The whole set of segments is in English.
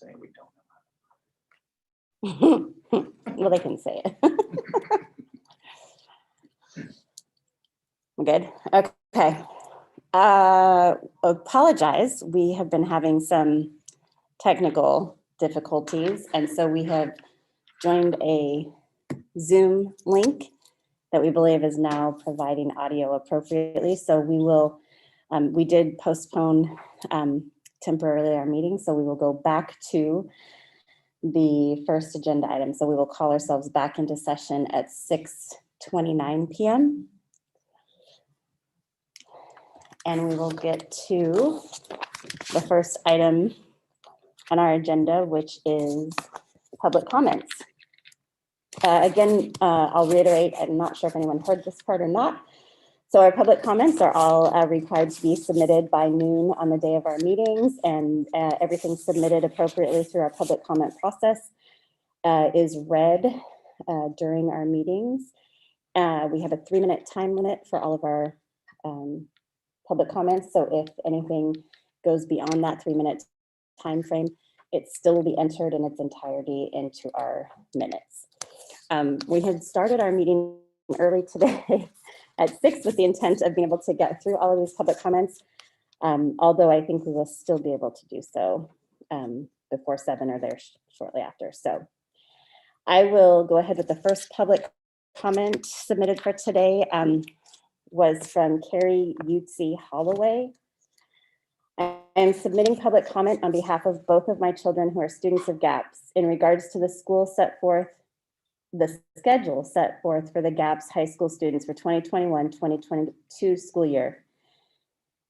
say we don't know. Well, they can say it. Good. Okay. Apologize. We have been having some technical difficulties, and so we have joined a Zoom link that we believe is now providing audio appropriately. So we will, we did postpone temporarily our meeting, so we will go back to the first agenda item. So we will call ourselves back into session at 6:29 p.m. And we will get to the first item on our agenda, which is public comments. Again, I'll reiterate, I'm not sure if anyone heard this part or not. So our public comments are all required to be submitted by noon on the day of our meetings, and everything submitted appropriately through our public comment process is read during our meetings. We have a 3-minute time limit for all of our public comments. So if anything goes beyond that 3-minute time frame, it still will be entered in its entirety into our minutes. We had started our meeting early today at 6 with the intent of being able to get through all of these public comments, although I think we will still be able to do so before 7 or there shortly after. So I will go ahead with the first public comment submitted for today. Was from Carrie Utsi Holloway. I am submitting public comment on behalf of both of my children who are students of GAPS in regards to the schedule set forth for the GAPS high school students for 2021-2022 school year.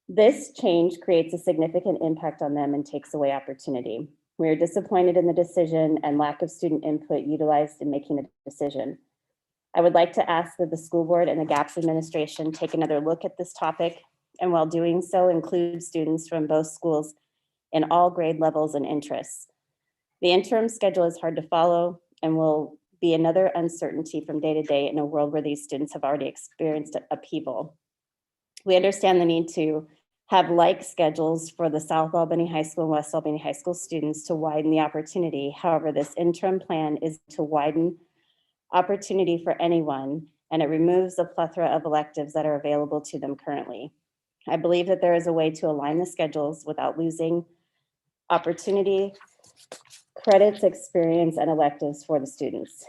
This change creates a significant impact on them and takes away opportunity. We are disappointed in the decision and lack of student input utilized in making the decision. I would like to ask that the school board and the GAPS administration take another look at this topic, and while doing so, include students from both schools in all grade levels and interests. The interim schedule is hard to follow and will be another uncertainty from day to day in a world where these students have already experienced upheaval. We understand the need to have like schedules for the South Albany High School and West Albany High School students to widen the opportunity. However, this interim plan is to widen opportunity for anyone, and it removes the plethora of electives that are available to them currently. I believe that there is a way to align the schedules without losing opportunity, credits, experience, and electives for the students.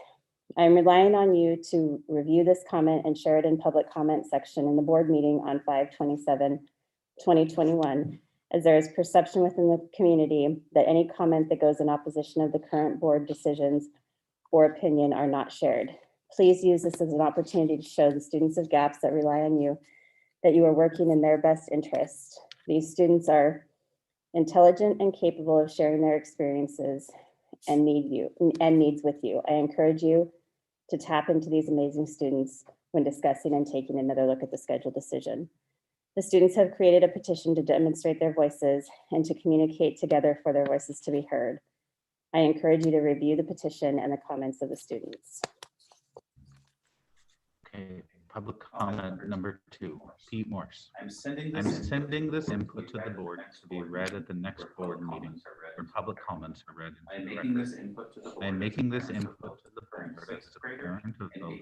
I'm relying on you to review this comment and share it in public comment section in the board meeting on 5/27/2021, as there is perception within the community that any comment that goes in opposition of the current board decisions or opinion are not shared. Please use this as an opportunity to show the students of GAPS that rely on you that you are working in their best interest. These students are intelligent and capable of sharing their experiences and needs with you. I encourage you to tap into these amazing students when discussing and taking another look at the schedule decision. The students have created a petition to demonstrate their voices and to communicate together for their voices to be heard. I encourage you to review the petition and the comments of the students. Okay, public comment number 2, Pete Morse. I'm sending this input to the board to be read at the next board meeting where public comments are read into the record. I am making this input to the board as a parent of both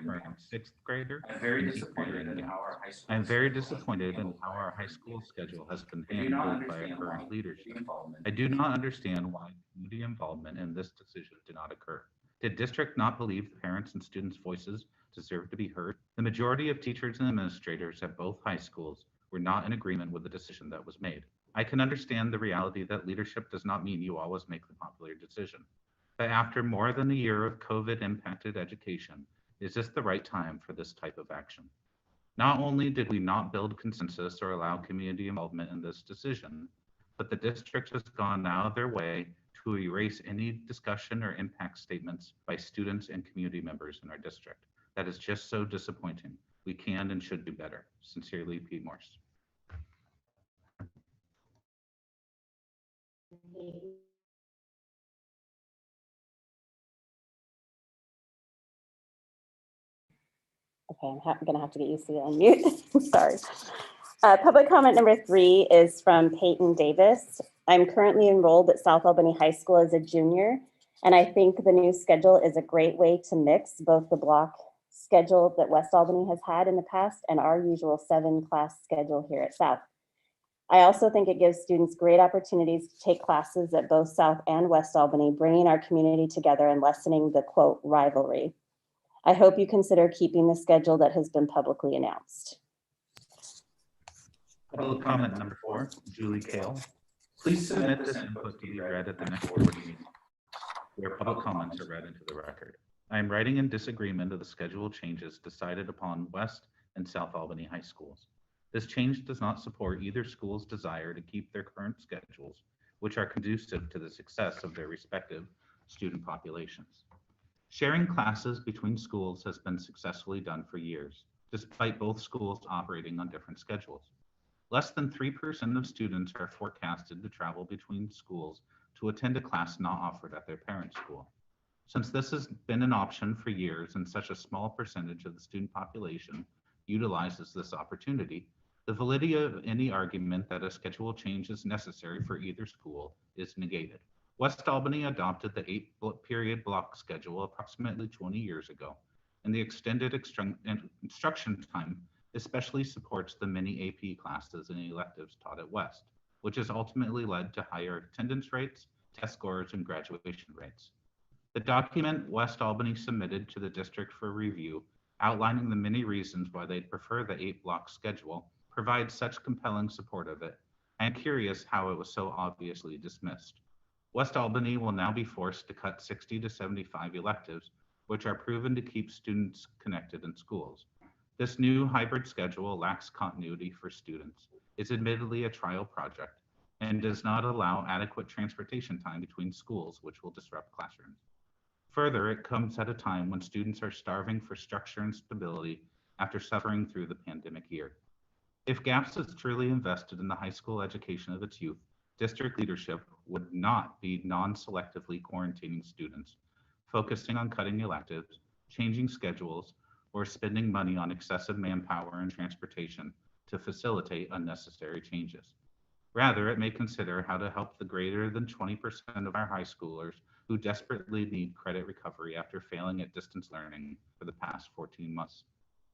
current 6th grader and 8th grader in GAPS. I am very disappointed in how our high school schedule has been handled by our current leadership. I do not understand why community involvement in this decision did not occur. Did district not believe the parents and students' voices deserve to be heard? The majority of teachers and administrators at both high schools were not in agreement with the decision that was made. I can understand the reality that leadership does not mean you always make the popular decision. But after more than a year of COVID-impacted education, is this the right time for this type of action? Not only did we not build consensus or allow community involvement in this decision, but the district has gone out of their way to erase any discussion or impact statements by students and community members in our district. That is just so disappointing. We can and should do better. Sincerely, Pete Morse. Okay, I'm gonna have to get used to the unmute. Sorry. Public comment number 3 is from Peyton Davis. I'm currently enrolled at South Albany High School as a junior, and I think the new schedule is a great way to mix both the block schedule that West Albany has had in the past and our usual 7-class schedule here at South. I also think it gives students great opportunities to take classes at both South and West Albany, bringing our community together and lessening the quote rivalry. I hope you consider keeping the schedule that has been publicly announced. Public comment number 4, Julie Kale. Please submit this input to be read at the next board meeting, where public comments are read into the record. I am writing in disagreement of the schedule changes decided upon West and South Albany High Schools. This change does not support either school's desire to keep their current schedules, which are conducive to the success of their respective student populations. Sharing classes between schools has been successfully done for years, despite both schools operating on different schedules. Less than 3% of students are forecasted to travel between schools to attend a class not offered at their parent school. Since this has been an option for years and such a small percentage of the student population utilizes this opportunity, the validity of any argument that a schedule change is necessary for either school is negated. West Albany adopted the 8-period block schedule approximately 20 years ago, and the extended instruction time especially supports the many AP classes and electives taught at West, which has ultimately led to higher attendance rates, test scores, and graduation rates. The document West Albany submitted to the district for review, outlining the many reasons why they'd prefer the 8-block schedule, provides such compelling support of it. I am curious how it was so obviously dismissed. West Albany will now be forced to cut 60 to 75 electives, which are proven to keep students connected in schools. This new hybrid schedule lacks continuity for students. It's admittedly a trial project and does not allow adequate transportation time between schools, which will disrupt classrooms. Further, it comes at a time when students are starving for structure and stability after suffering through the pandemic year. If GAPS is truly invested in the high school education of its youth, district leadership would not be non-selectively quarantining students, focusing on cutting electives, changing schedules, or spending money on excessive manpower and transportation to facilitate unnecessary changes. Rather, it may consider how to help the greater than 20% of our high schoolers who desperately need credit recovery after failing at distance learning for the past 14 months.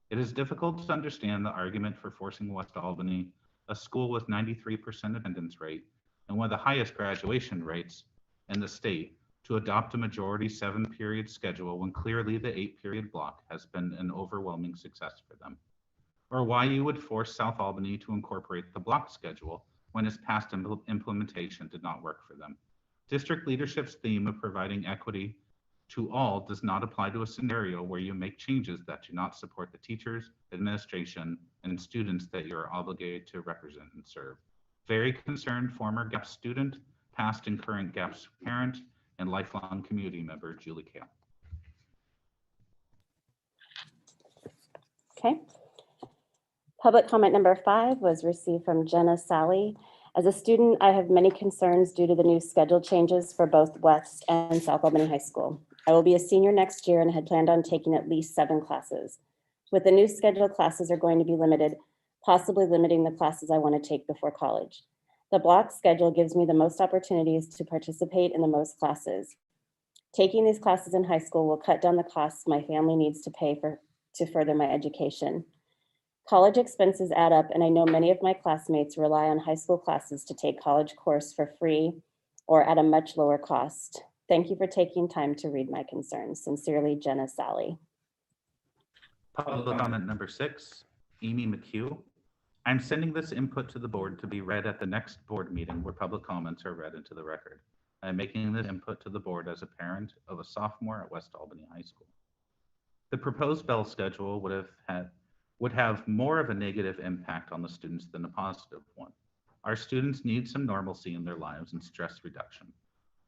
It is difficult to understand the argument for forcing West Albany, a school with 93% attendance rate and one of the highest graduation rates in the state, to adopt a majority 7-period schedule when clearly the 8-period block has been an overwhelming success for them. Or why you would force South Albany to incorporate the block schedule when its past implementation did not work for them. District leadership's theme of providing equity to all does not apply to a scenario where you make changes that do not support the teachers, administration, and students that you are obligated to represent and serve. Very concerned former GAPS student, past and current GAPS parent, and lifelong community member, Julie Kale. Okay. Public comment number 5 was received from Jenna Sally. As a student, I have many concerns due to the new schedule changes for both West and South Albany High School. I will be a senior next year and had planned on taking at least 7 classes. With the new schedule, classes are going to be limited, possibly limiting the classes I want to take before college. The block schedule gives me the most opportunities to participate in the most classes. Taking these classes in high school will cut down the costs my family needs to pay to further my education. College expenses add up, and I know many of my classmates rely on high school classes to take college course for free or at a much lower cost. Thank you for taking time to read my concerns. Sincerely, Jenna Sally. Public comment number 6, Amy Mchugh. I'm sending this input to the board to be read at the next board meeting where public comments are read into the record. I'm making this input to the board as a parent of a sophomore at West Albany High School. The proposed bell schedule would have more of a negative impact on the students than a positive one. Our students need some normalcy in their lives and stress reduction.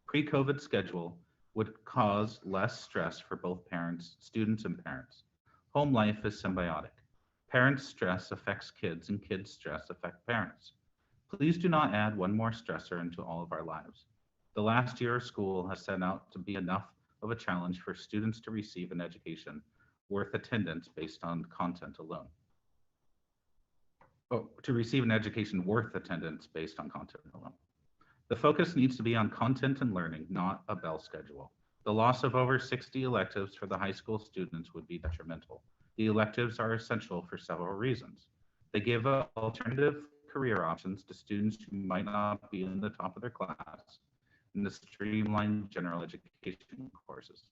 Pre-COVID schedule would cause less stress for both parents, students, and parents. Home life is symbiotic. Parents' stress affects kids and kids' stress affect parents. Please do not add one more stressor into all of our lives. The last year of school has set out to be enough of a challenge for students to receive an education worth attendance based on content alone. To receive an education worth attendance based on content alone. The focus needs to be on content and learning, not a bell schedule. The loss of over 60 electives for the high school students would be detrimental. The electives are essential for several reasons. They give alternative career options to students who might not be in the top of their class, and the streamlined general education courses.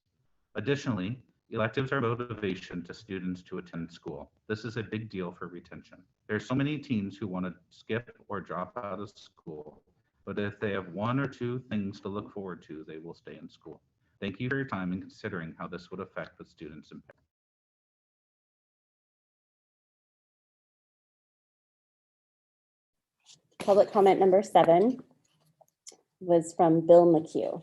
Additionally, electives are motivation to students to attend school. This is a big deal for retention. There are so many teens who want to skip or drop out of school, but if they have one or two things to look forward to, they will stay in school. Thank you for your time and considering how this would affect the students and parents. Public comment number 7 was from Bill Mchugh.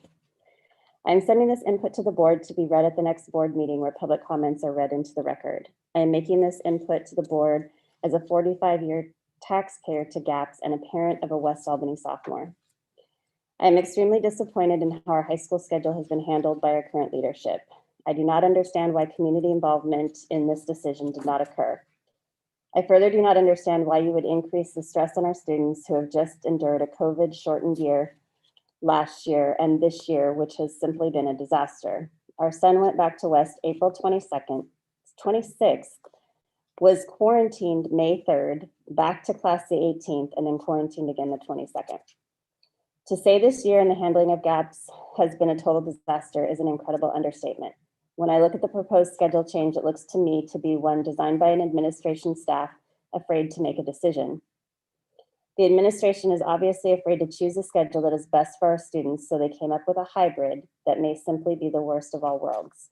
I'm sending this input to the board to be read at the next board meeting where public comments are read into the record. I am making this input to the board as a 45-year taxpayer to GAPS and a parent of a West Albany sophomore. I am extremely disappointed in how our high school schedule has been handled by our current leadership. I do not understand why community involvement in this decision did not occur. I further do not understand why you would increase the stress on our students who have just endured a COVID-shortened year last year and this year, which has simply been a disaster. Our son went back to West April 26th, was quarantined May 3rd, back to class the 18th, and then quarantined again the 22nd. To say this year and the handling of GAPS has been a total disaster is an incredible understatement. When I look at the proposed schedule change, it looks to me to be one designed by an administration staff afraid to make a decision. The administration is obviously afraid to choose a schedule that is best for our students, so they came up with a hybrid that may simply be the worst of all worlds.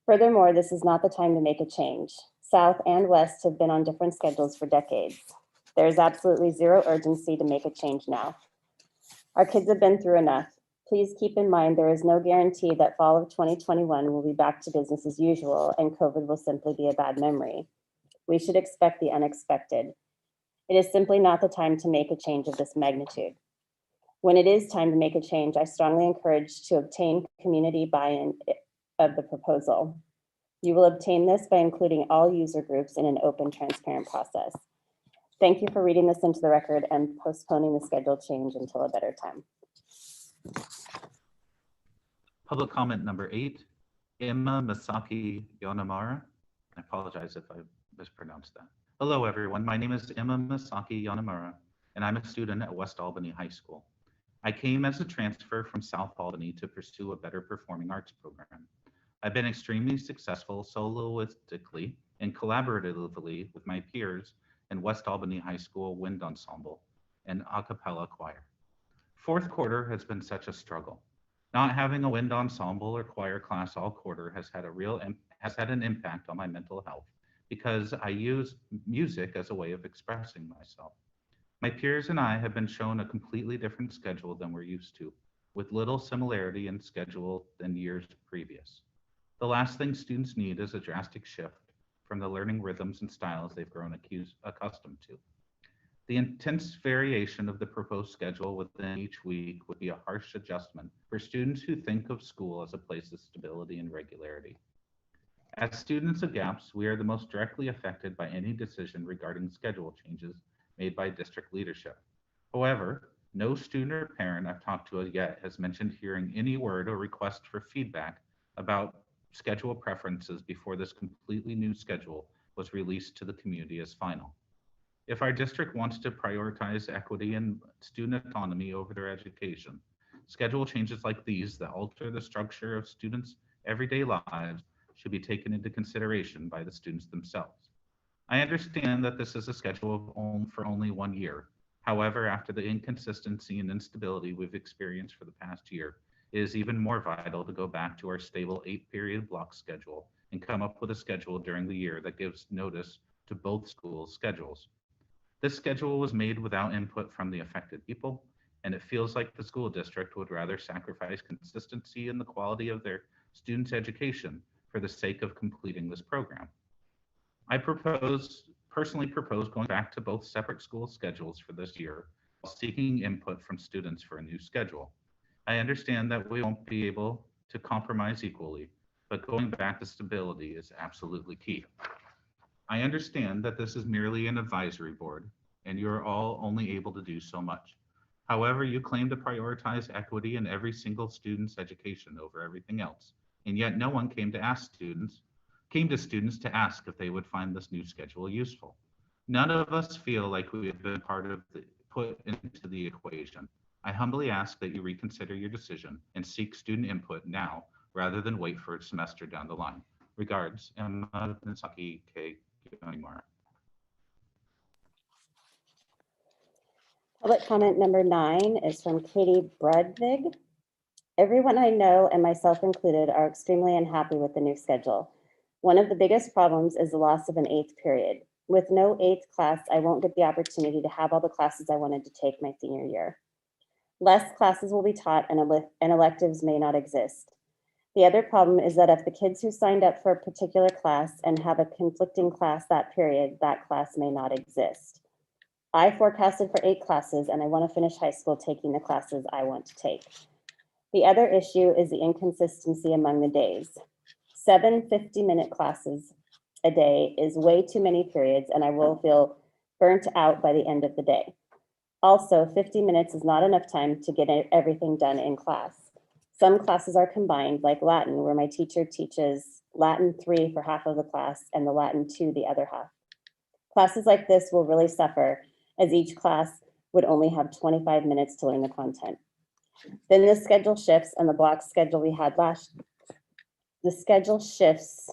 Furthermore, this is not the time to make a change. South and West have been on different schedules for decades. There is absolutely zero urgency to make a change now. Our kids have been through enough. Please keep in mind there is no guarantee that fall of 2021 will be back to business as usual and COVID will simply be a bad memory. We should expect the unexpected. It is simply not the time to make a change of this magnitude. When it is time to make a change, I strongly encourage to obtain community buy-in of the proposal. You will obtain this by including all user groups in an open, transparent process. Thank you for reading this into the record and postponing the schedule change until a better time. Public comment number 8, Emma Masaki Yonamara. I apologize if I mispronounced that. Hello, everyone. My name is Emma Masaki Yonamura, and I'm a student at West Albany High School. I came as a transfer from South Albany to pursue a better performing arts program. I've been extremely successful soloistically and collaboratively with my peers in West Albany High School Wind Ensemble and a cappella choir. Fourth quarter has been such a struggle. Not having a wind ensemble or choir class all quarter has had an impact on my mental health because I use music as a way of expressing myself. My peers and I have been shown a completely different schedule than we're used to, with little similarity in schedule than years previous. The last thing students need is a drastic shift from the learning rhythms and styles they've grown accustomed to. The intense variation of the proposed schedule within each week would be a harsh adjustment for students who think of school as a place of stability and regularity. As students of GAPS, we are the most directly affected by any decision regarding schedule changes made by district leadership. However, no student or parent I've talked to yet has mentioned hearing any word or request for feedback about schedule preferences before this completely new schedule was released to the community as final. If our district wants to prioritize equity and student autonomy over their education, schedule changes like these that alter the structure of students' everyday lives should be taken into consideration by the students themselves. I understand that this is a schedule for only 1 year. However, after the inconsistency and instability we've experienced for the past year, it is even more vital to go back to our stable 8-period block schedule and come up with a schedule during the year that gives notice to both schools' schedules. This schedule was made without input from the affected people, and it feels like the school district would rather sacrifice consistency in the quality of their students' education for the sake of completing this program. I personally propose going back to both separate school schedules for this year while seeking input from students for a new schedule. I understand that we won't be able to compromise equally, but going back to stability is absolutely key. I understand that this is merely an advisory board and you're all only able to do so much. However, you claim to prioritize equity in every single student's education over everything else, and yet no one came to students to ask if they would find this new schedule useful. None of us feel like we have been put into the equation. I humbly ask that you reconsider your decision and seek student input now rather than wait for a semester down the line. Regards, Emma Misaki K. Yonimura. Public comment number 9 is from Katie Brudvig. Everyone I know, and myself included, are extremely unhappy with the new schedule. One of the biggest problems is the loss of an 8th period. With no 8th class, I won't get the opportunity to have all the classes I wanted to take my senior year. Less classes will be taught and electives may not exist. The other problem is that if the kids who signed up for a particular class and have a conflicting class that period, that class may not exist. I forecasted for 8 classes and I want to finish high school taking the classes I want to take. The other issue is the inconsistency among the days. 7 50-minute classes a day is way too many periods, and I will feel burnt out by the end of the day. Also, 50 minutes is not enough time to get everything done in class. Some classes are combined, like Latin, where my teacher teaches Latin 3 for half of the class and the Latin 2 the other half. Classes like this will really suffer, as each class would only have 25 minutes to learn the content. Then the schedule shifts and the block schedule we had the schedule shifts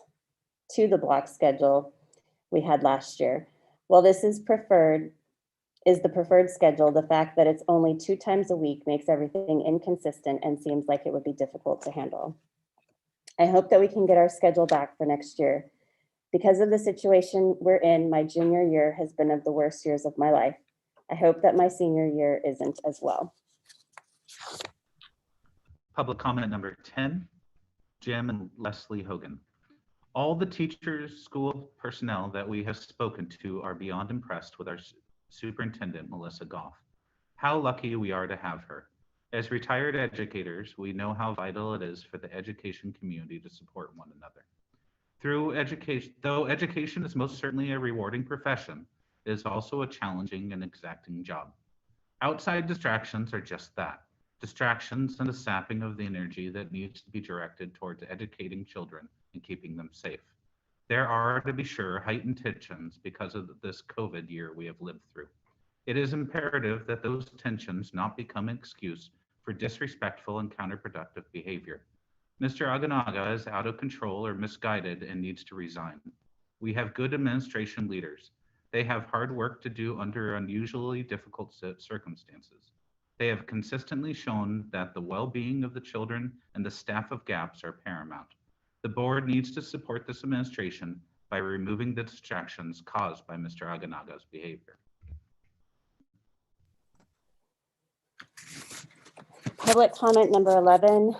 to the block schedule we had last year. While this is the preferred schedule, the fact that it's only 2 times a week makes everything inconsistent and seems like it would be difficult to handle. I hope that we can get our schedule back for next year. Because of the situation we're in, my junior year has been of the worst years of my life. I hope that my senior year isn't as well. Public comment number 10, Jim and Leslie Hogan. All the teachers, school personnel that we have spoken to are beyond impressed with our superintendent, Melissa Goff. How lucky we are to have her. As retired educators, we know how vital it is for the education community to support one another. Though education is most certainly a rewarding profession, it is also a challenging and exacting job. Outside distractions are just that. Distractions and a sapping of the energy that needs to be directed towards educating children and keeping them safe. There are, to be sure, heightened tensions because of this COVID year we have lived through. It is imperative that those tensions not become an excuse for disrespectful and counterproductive behavior. Mr. Aganaga is out of control or misguided and needs to resign. We have good administration leaders. They have hard work to do under unusually difficult circumstances. They have consistently shown that the well-being of the children and the staff of GAPS are paramount. The board needs to support this administration by removing the distractions caused by Mr. Aganaga's behavior. Public comment number 11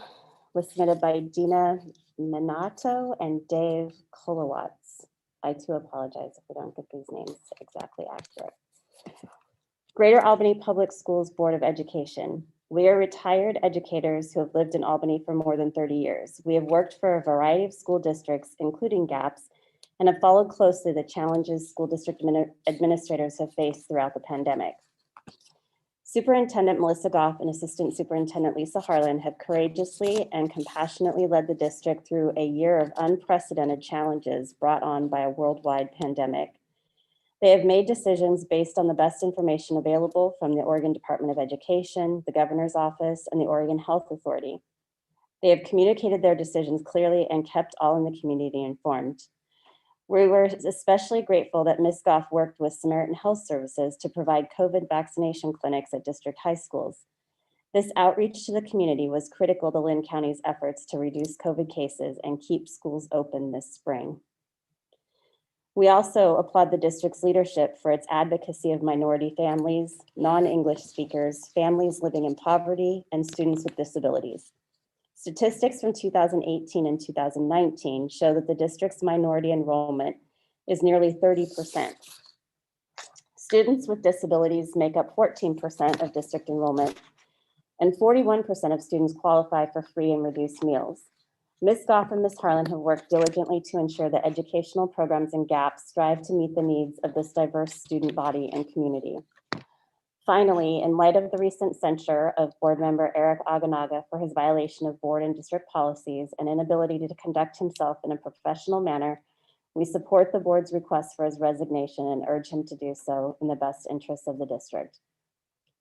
was submitted by Dina Minato and Dave Kolowatz. I too apologize if I don't get these names exactly accurate. Greater Albany Public Schools Board of Education. We are retired educators who have lived in Albany for more than 30 years. We have worked for a variety of school districts, including GAPS, and have followed closely the challenges school district administrators have faced throughout the pandemic. Superintendent Melissa Goff and Assistant Superintendent Lisa Harlan have courageously and compassionately led the district through a year of unprecedented challenges brought on by a worldwide pandemic. They have made decisions based on the best information available from the Oregon Department of Education, the Governor's Office, and the Oregon Health Authority. They have communicated their decisions clearly and kept all in the community informed. We were especially grateful that Ms. Goff worked with Samaritan Health Services to provide COVID vaccination clinics at district high schools. This outreach to the community was critical to Lynn County's efforts to reduce COVID cases and keep schools open this spring. We also applaud the district's leadership for its advocacy of minority families, non-English speakers, families living in poverty, and students with disabilities. Statistics from 2018 and 2019 show that the district's minority enrollment is nearly 30%. Students with disabilities make up 14% of district enrollment, and 41% of students qualify for free and reduced meals. Ms. Goff and Ms. Harlan have worked diligently to ensure that educational programs and GAPS strive to meet the needs of this diverse student body and community. Finally, in light of the recent censure of board member Eric Aganaga for his violation of board and district policies and inability to conduct himself in a professional manner, we support the board's request for his resignation and urge him to do so in the best interests of the district.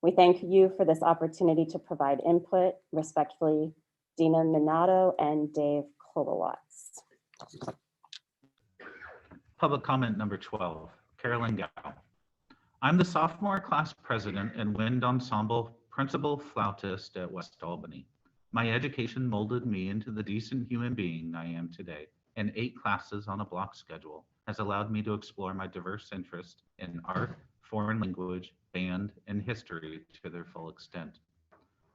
We thank you for this opportunity to provide input. Respectfully, Dina Minato and Dave Kolowatz. Public comment number 12, Carolyn Gow. I'm the sophomore class president and wind ensemble principal flautist at West Albany. My education molded me into the decent human being I am today, and 8 classes on a block schedule has allowed me to explore my diverse interest in art, foreign language, band, and history to their full extent.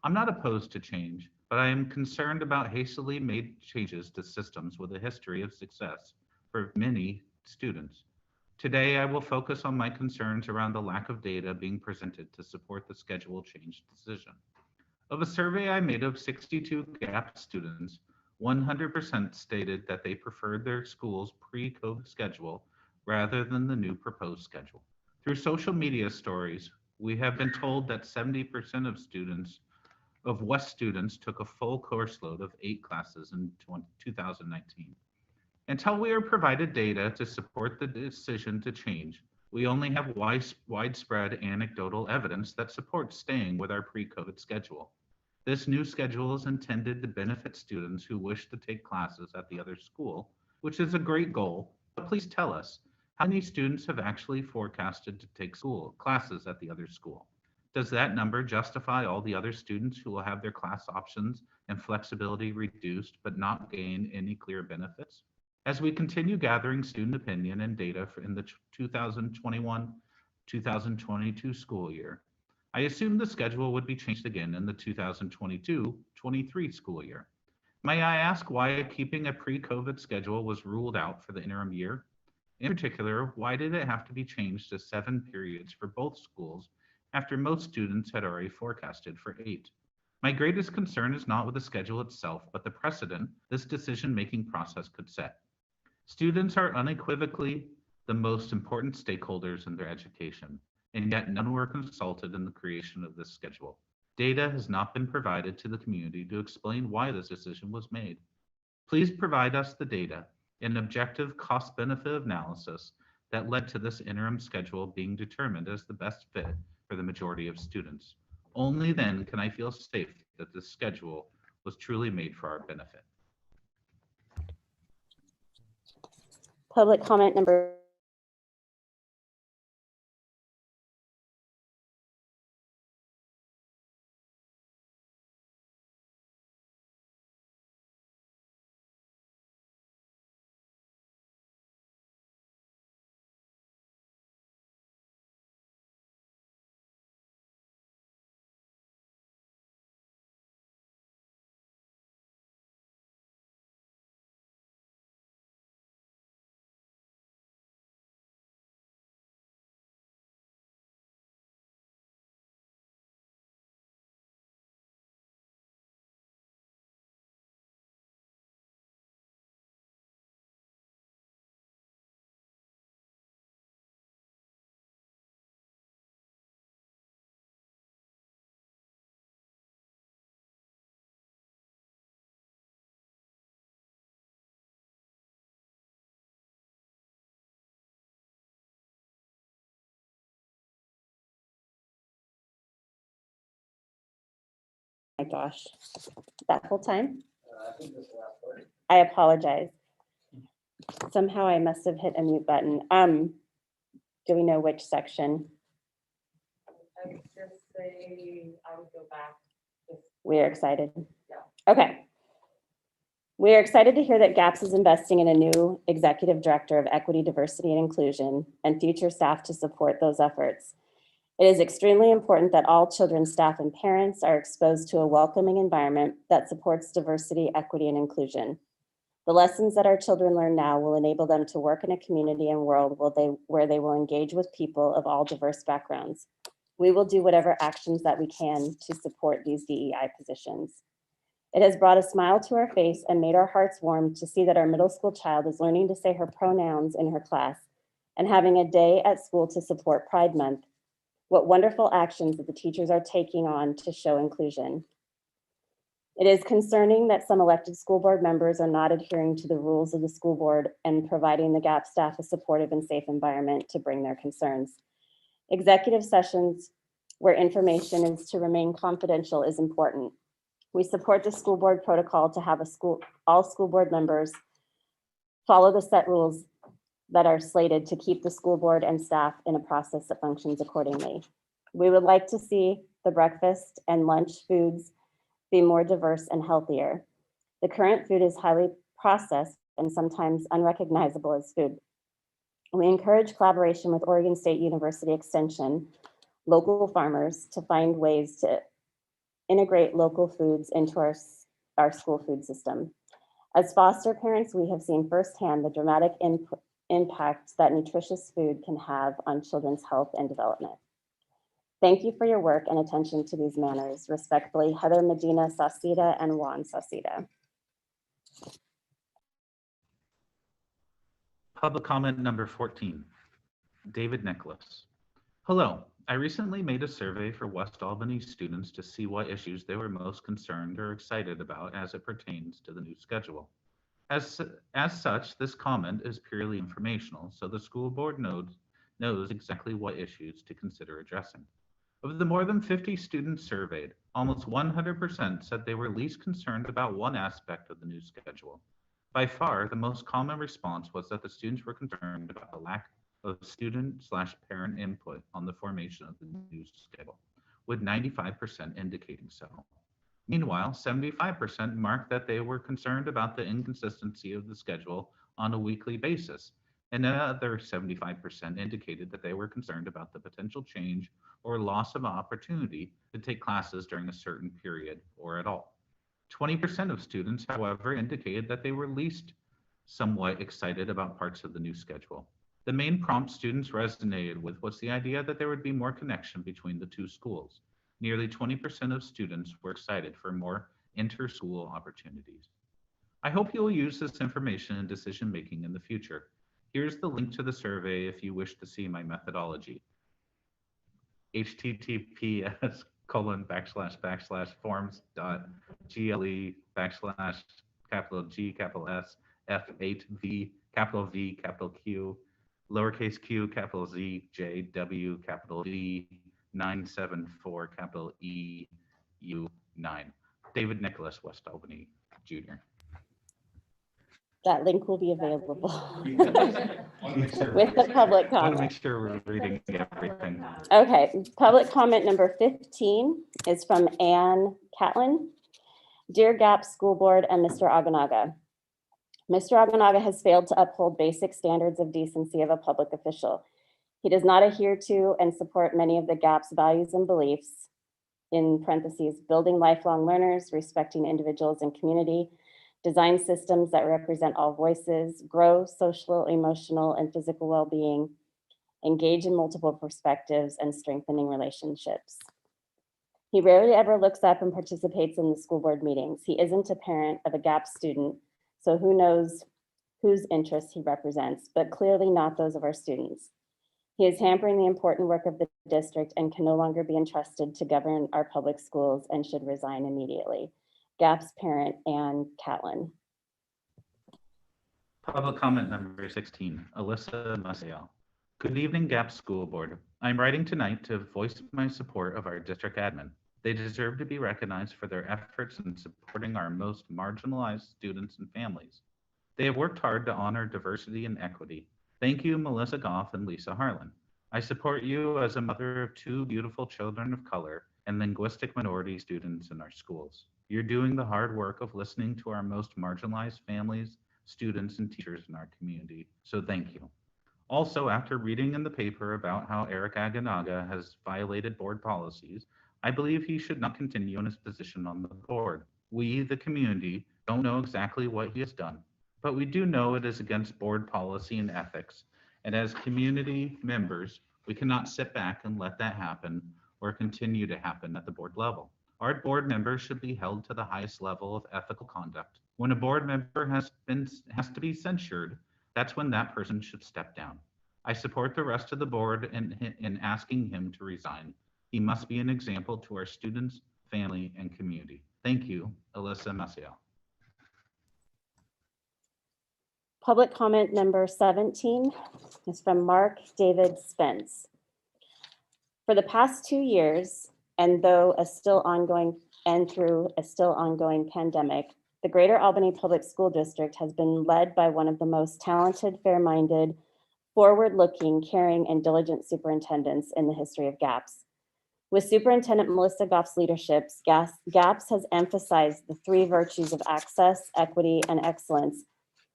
I'm not opposed to change, but I am concerned about hastily made changes to systems with a history of success for many students. Today, I will focus on my concerns around the lack of data being presented to support the schedule change decision. Of a survey I made of 62 GAP students, 100% stated that they preferred their school's pre-COVID schedule rather than the new proposed schedule. Through social media stories, we have been told that 70% of West students took a full course load of 8 classes in 2019. Until we are provided data to support the decision to change, we only have widespread anecdotal evidence that supports staying with our pre-COVID schedule. This new schedule is intended to benefit students who wish to take classes at the other school, which is a great goal, but please tell us, how many students have actually forecasted to take classes at the other school? Does that number justify all the other students who will have their class options and flexibility reduced but not gain any clear benefits? As we continue gathering student opinion and data in the 2021-2022 school year, I assume the schedule would be changed again in the 2022-23 school year. May I ask why keeping a pre-COVID schedule was ruled out for the interim year? In particular, why did it have to be changed to 7 periods for both schools after most students had already forecasted for 8? My greatest concern is not with the schedule itself, but the precedent this decision-making process could set. Students are unequivocally the most important stakeholders in their education, and yet none were consulted in the creation of this schedule. Data has not been provided to the community to explain why this decision was made. Please provide us the data, an objective cost-benefit analysis that led to this interim schedule being determined as the best fit for the majority of students. Only then can I feel safe that this schedule was truly made for our benefit. Public comment number my gosh, that whole time? I apologize. Somehow I must have hit a mute button. Do we know which section? I would just say, I would go back. We are excited. Yeah. Okay. We are excited to hear that GAPS is investing in a new executive director of equity, diversity, and inclusion and future staff to support those efforts. It is extremely important that all children, staff, and parents are exposed to a welcoming environment that supports diversity, equity, and inclusion. The lessons that our children learn now will enable them to work in a community and world where they will engage with people of all diverse backgrounds. We will do whatever actions that we can to support these DEI positions. It has brought a smile to our face and made our hearts warm to see that our middle school child is learning to say her pronouns in her class and having a day at school to support Pride Month. what wonderful actions that the teachers are taking on to show inclusion. It is concerning that some elected school board members are not adhering to the rules of the school board and providing the GAP staff a supportive and safe environment to bring their concerns. Executive sessions where information is to remain confidential is important. We support the school board protocol to have all school board members follow the set rules that are slated to keep the school board and staff in a process that functions accordingly. We would like to see the breakfast and lunch foods be more diverse and healthier. The current food is highly processed and sometimes unrecognizable as food. We encourage collaboration with Oregon State University Extension, local farmers, to find ways to integrate local foods into our school food system. As foster parents, we have seen firsthand the dramatic impact that nutritious food can have on children's health and development. Thank you for your work and attention to these matters. Respectfully, Heather Medina Sauceda and Juan Sauceda. Public comment number 14, David Nicholas. Hello, I recently made a survey for West Albany students to see what issues they were most concerned or excited about as it pertains to the new schedule. As such, this comment is purely informational, so the school board knows exactly what issues to consider addressing. Of the more than 50 students surveyed, almost 100% said they were least concerned about one aspect of the new schedule. By far, the most common response was that the students were concerned about the lack of student/parent input on the formation of the new schedule, with 95% indicating so. Meanwhile, 75% marked that they were concerned about the inconsistency of the schedule on a weekly basis, and another 75% indicated that they were concerned about the potential change or loss of opportunity to take classes during a certain period or at all. 20% of students, however, indicated that they were least somewhat excited about parts of the new schedule. The main prompt students resonated with was the idea that there would be more connection between the two schools. Nearly 20% of students were excited for more inter-school opportunities. I hope you'll use this information in decision-making in the future. Here's the link to the survey if you wish to see my methodology. https://forms.GLE/G/S F8V V lowercase q capital Z J W capital V 974 capital E U 9. David Nicholas, West Albany Jr. That link will be available With with the public I want to comment. make sure we're reading everything. Okay, public comment number 15 is from Ann Catlin. Dear GAP School Board and Mr. Aganaga. Mr. Aganaga has failed to uphold basic standards of decency of a public official. He does not adhere to and support many of the GAP's values and beliefs, in parentheses, building lifelong learners, respecting individuals and community, design systems that represent all voices, grow social, emotional, and physical well-being, engage in multiple perspectives, and strengthening relationships. He rarely ever looks up and participates in the school board meetings. He isn't a parent of a GAP student, so who knows whose interests he represents, but clearly not those of our students. He is hampering the important work of the district and can no longer be entrusted to govern our public schools and should resign immediately. GAP's parent, Ann Catlin. Public comment number 16, Alyssa Maciel. Good evening, GAP School Board. I'm writing tonight to voice my support of our district admin. They deserve to be recognized for their efforts in supporting our most marginalized students and families. They have worked hard to honor diversity and equity. Thank you, Melissa Goff and Lisa Harlan. I support you as a mother of two beautiful children of color and linguistic minority students in our schools. You're doing the hard work of listening to our most marginalized families, students, and teachers in our community, so thank you. Also, after reading in the paper about how Eric Aganaga has violated board policies, I believe he should not continue in his position on the board. We, the community, don't know exactly what he has done, but we do know it is against board policy and ethics, and as community members, we cannot sit back and let that happen or continue to happen at the board level. Our board members should be held to the highest level of ethical conduct. When a board member has to be censured, that's when that person should step down. I support the rest of the board in asking him to resign. He must be an example to our students, family, and community. Thank you, Alyssa Maciel. Public comment number 17 is from Mark David Spence. For the past 2 years, and through a still ongoing pandemic, the Greater Albany Public School District has been led by one of the most talented, fair-minded, forward-looking, caring, and diligent superintendents in the history of GAPS. With Superintendent Melissa Goff's leadership, GAPS has emphasized the 3 virtues of access, equity, and excellence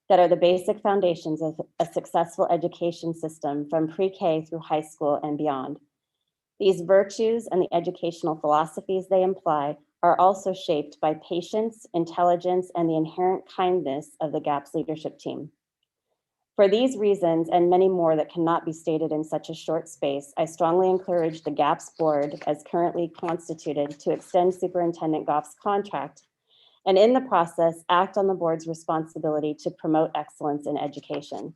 that are the basic foundations of a successful education system from pre-K through high school and beyond. These virtues and the educational philosophies they imply are also shaped by patience, intelligence, and the inherent kindness of the GAPS leadership team. For these reasons and many more that cannot be stated in such a short space, I strongly encourage the GAPS board as currently constituted to extend Superintendent Goff's contract and in the process act on the board's responsibility to promote excellence in education.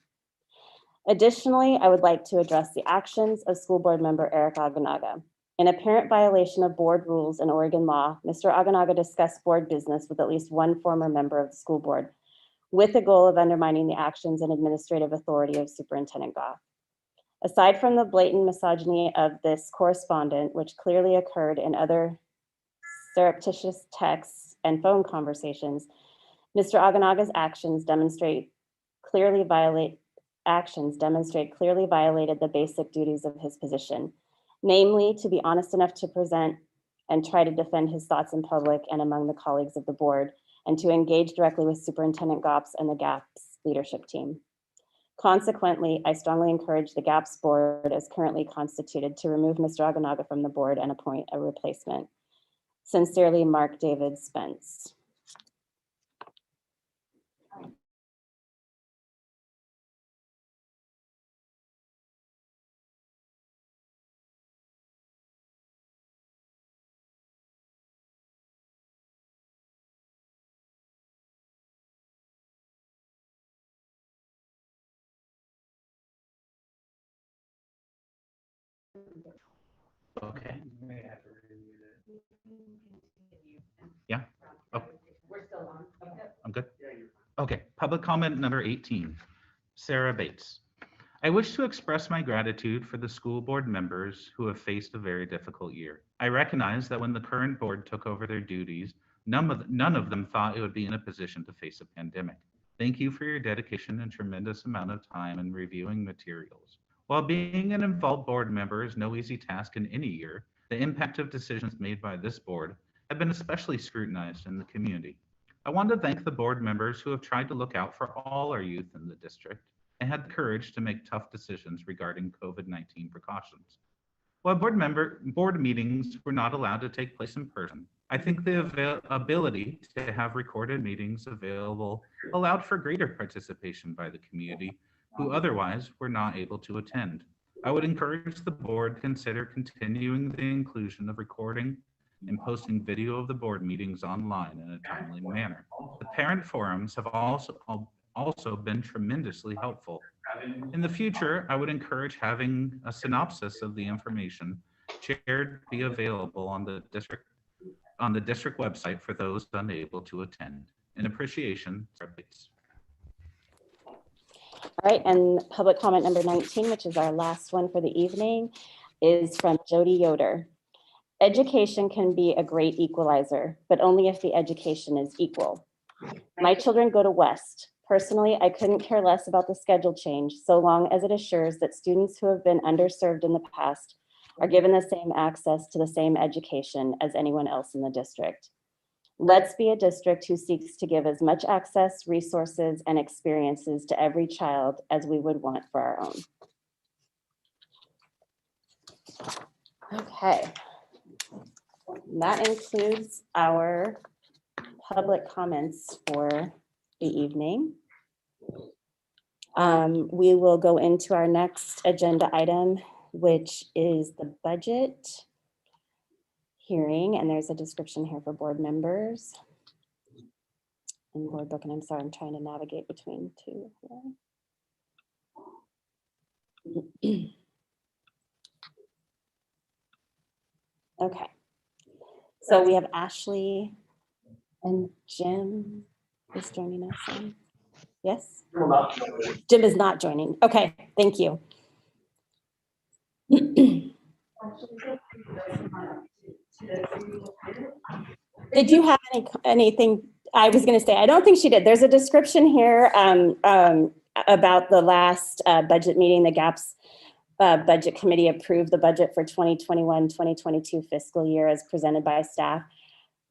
Additionally, I would like to address the actions of school board member Eric Aganaga. In apparent violation of board rules and Oregon law, Mr. Aganaga discussed board business with at least one former member of the school board, with the goal of undermining the actions and administrative authority of Superintendent Goff. Aside from the blatant misogyny of this correspondent, which clearly occurred in other surreptitious texts and phone conversations, Mr. Aganaga's actions demonstrate clearly violated the basic duties of his position, namely to be honest enough to present and try to defend his thoughts in public and among the colleagues of the board, and to engage directly with Superintendent Goff and the GAPS leadership team. Consequently, I strongly encourage the GAPS board as currently constituted to remove Mr. Aganaga from the board and appoint a replacement. Sincerely, Mark David Spence. Okay. Yeah. Oh, We're still on. Okay. I'm good. Okay. Public comment number 18, Sarah Bates. I wish to express my gratitude for the school board members who have faced a very difficult year. I recognize that when the current board took over their duties, none of them thought it would be in a position to face a pandemic. Thank you for your dedication and tremendous amount of time in reviewing materials. While being an involved board member is no easy task in any year, the impact of decisions made by this board have been especially scrutinized in the community. I want to thank the board members who have tried to look out for all our youth in the district and had the courage to make tough decisions regarding COVID-19 precautions. While board meetings were not allowed to take place in person, I think the ability to have recorded meetings available allowed for greater participation by the community who otherwise were not able to attend. I would encourage the board to consider continuing the inclusion of recording and posting video of the board meetings online in a timely manner. The parent forums have also been tremendously helpful. In the future, I would encourage having a synopsis of the information shared be available on the district website for those unable to attend. In appreciation, Sarah Bates. All right, and public comment number 19, which is our last one for the evening, is from Jody Yoder. Education can be a great equalizer, but only if the education is equal. My children go to West. Personally, I couldn't care less about the schedule change so long as it assures that students who have been underserved in the past are given the same access to the same education as anyone else in the district. Let's be a district who seeks to give as much access, resources, and experiences to every child as we would want for our own. Okay. That includes our public comments for the evening. We will go into our next agenda item, which is the budget hearing, and there's a description here for board members and board book, and I'm sorry, I'm trying to navigate between two here. Okay. So we have Ashley and Jim is joining us on. Yes? Jim is not joining. Okay, thank you. Did you have anything? I was going to say, I don't think she did. There's a description here about the last budget meeting. The GAPS Budget Committee approved the budget for 2021-2022 fiscal year as presented by staff.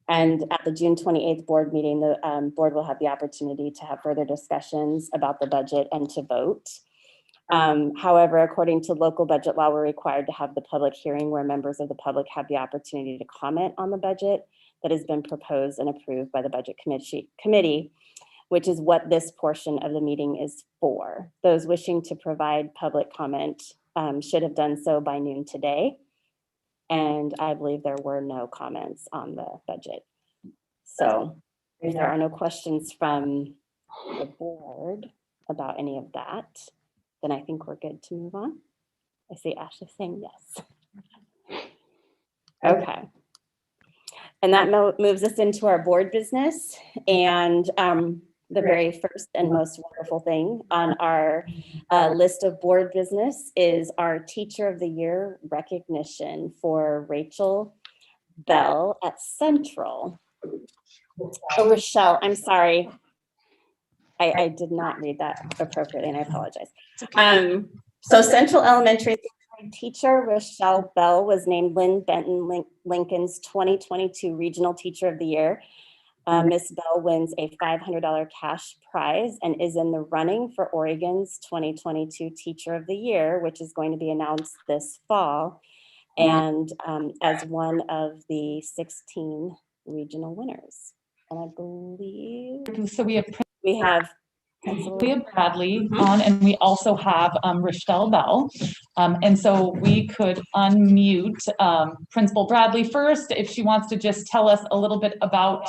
And at the June 28th board meeting, the board will have the opportunity to have further discussions about the budget and to vote. However, according to local budget law, we're required to have the public hearing where members of the public have the opportunity to comment on the budget that has been proposed and approved by the Budget Committee, which is what this portion of the meeting is for. Those wishing to provide public comment should have done so by noon today. And I believe there were no comments on the budget. So if there are no questions from the board about any of that, then I think we're good to move on. I see Ashley saying yes. Okay. And that moves us into our board business. And the very first and most wonderful thing on our list of board business is our Teacher of the Year recognition for Rachel Bell at Central. Oh, Rochelle, I'm sorry. I did not read that appropriately and I apologize. So Central Elementary teacher Rochelle Bell was named Lynn Benton Lincoln's 2022 Regional Teacher of the Year. Ms. Bell wins a $500 cash prize and is in the running for Oregon's 2022 Teacher of the Year, which is going to be announced this fall, and as one of the 16 regional winners. And I believe So we have Bradley on, and we also have Rochelle Bell. And so we could unmute Principal Bradley first, if she wants to just tell us a little bit about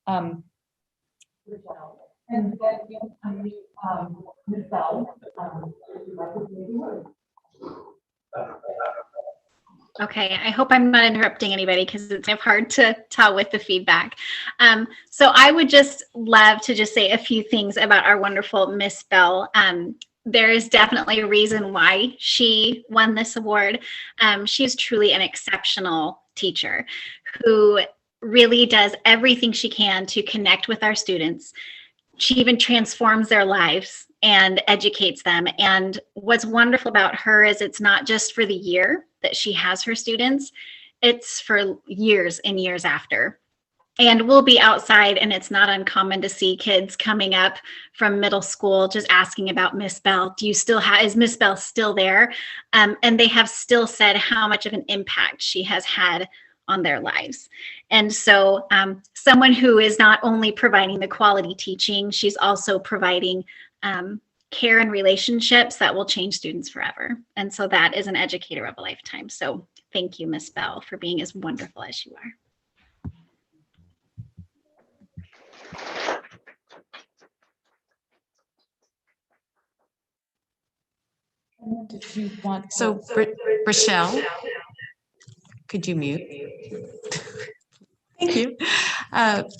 and then we can unmute Ms. Bell. Okay, I hope I'm not interrupting anybody because it's kind of hard to tell with the feedback. So I would just love to just say a few things about our wonderful Miss Bell. There is definitely a reason why she won this award. She is truly an exceptional teacher who really does everything she can to connect with our students. She even transforms their lives and educates them. And what's wonderful about her is it's not just for the year that she has her students, it's for years and years after. And we'll be outside and it's not uncommon to see kids coming up from middle school just asking about Miss Bell. Do you still have, is Miss Bell still there? And they have still said how much of an impact she has had on their lives. And so someone who is not only providing the quality teaching, she's also providing care and relationships that will change students forever. And so that is an educator of a lifetime. So thank you, Miss Bell, for being as wonderful as you are. Did you want So Rochelle, could you mute? Thank you.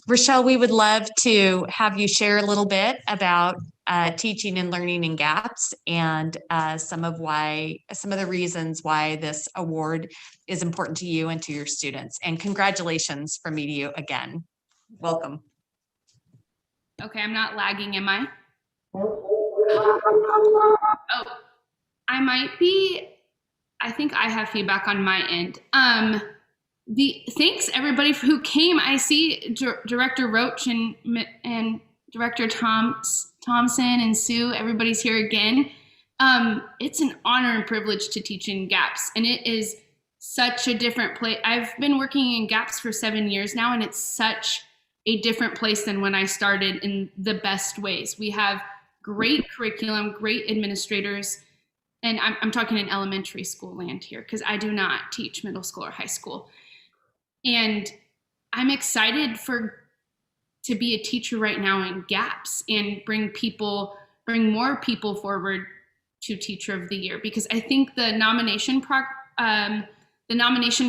Rochelle, we would love to have you share a little bit about teaching and learning in GAPS and some of the reasons why this award is important to you and to your students. And congratulations from me to you again. Welcome. Okay, I'm not lagging, am I? Oh, I might be. I think I have feedback on my end. Thanks everybody who came. I see Director Roach and Director Thompson and Sue. Everybody's here again. It's an honor and privilege to teach in GAPS, and it is such a different place. I've been working in GAPS for 7 years now, and it's such a different place than when I started in the best ways. We have great curriculum, great administrators, and I'm talking in elementary school land here because I do not teach middle school or high school. And I'm excited to be a teacher right now in GAPS and bring more people forward to Teacher of the Year, because I think the nomination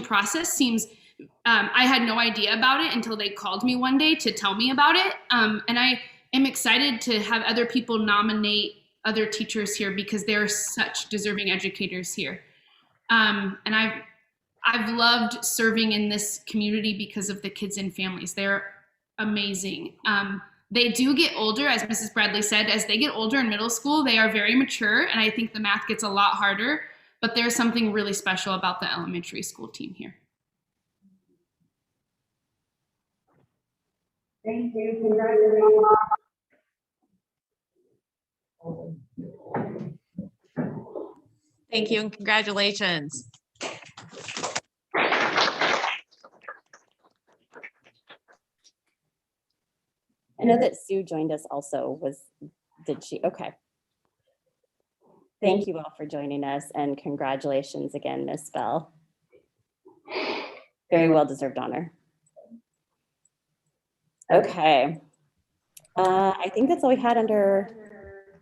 process seems, I had no idea about it until they called me one day to tell me about it. And I am excited to have other people nominate other teachers here because they're such deserving educators here. And I've loved serving in this community because of the kids and families. They're amazing. They do get older, as Mrs. Bradley said, as they get older in middle school, they are very mature, and I think the math gets a lot harder, but there's something really special about the elementary school team here. Thank you. Congratulations. Thank you and congratulations. I know that Sue joined us also. Did she? Okay. Thank you all for joining us, and congratulations again, Miss Bell. Very well-deserved honor. Okay. I think that's all we had under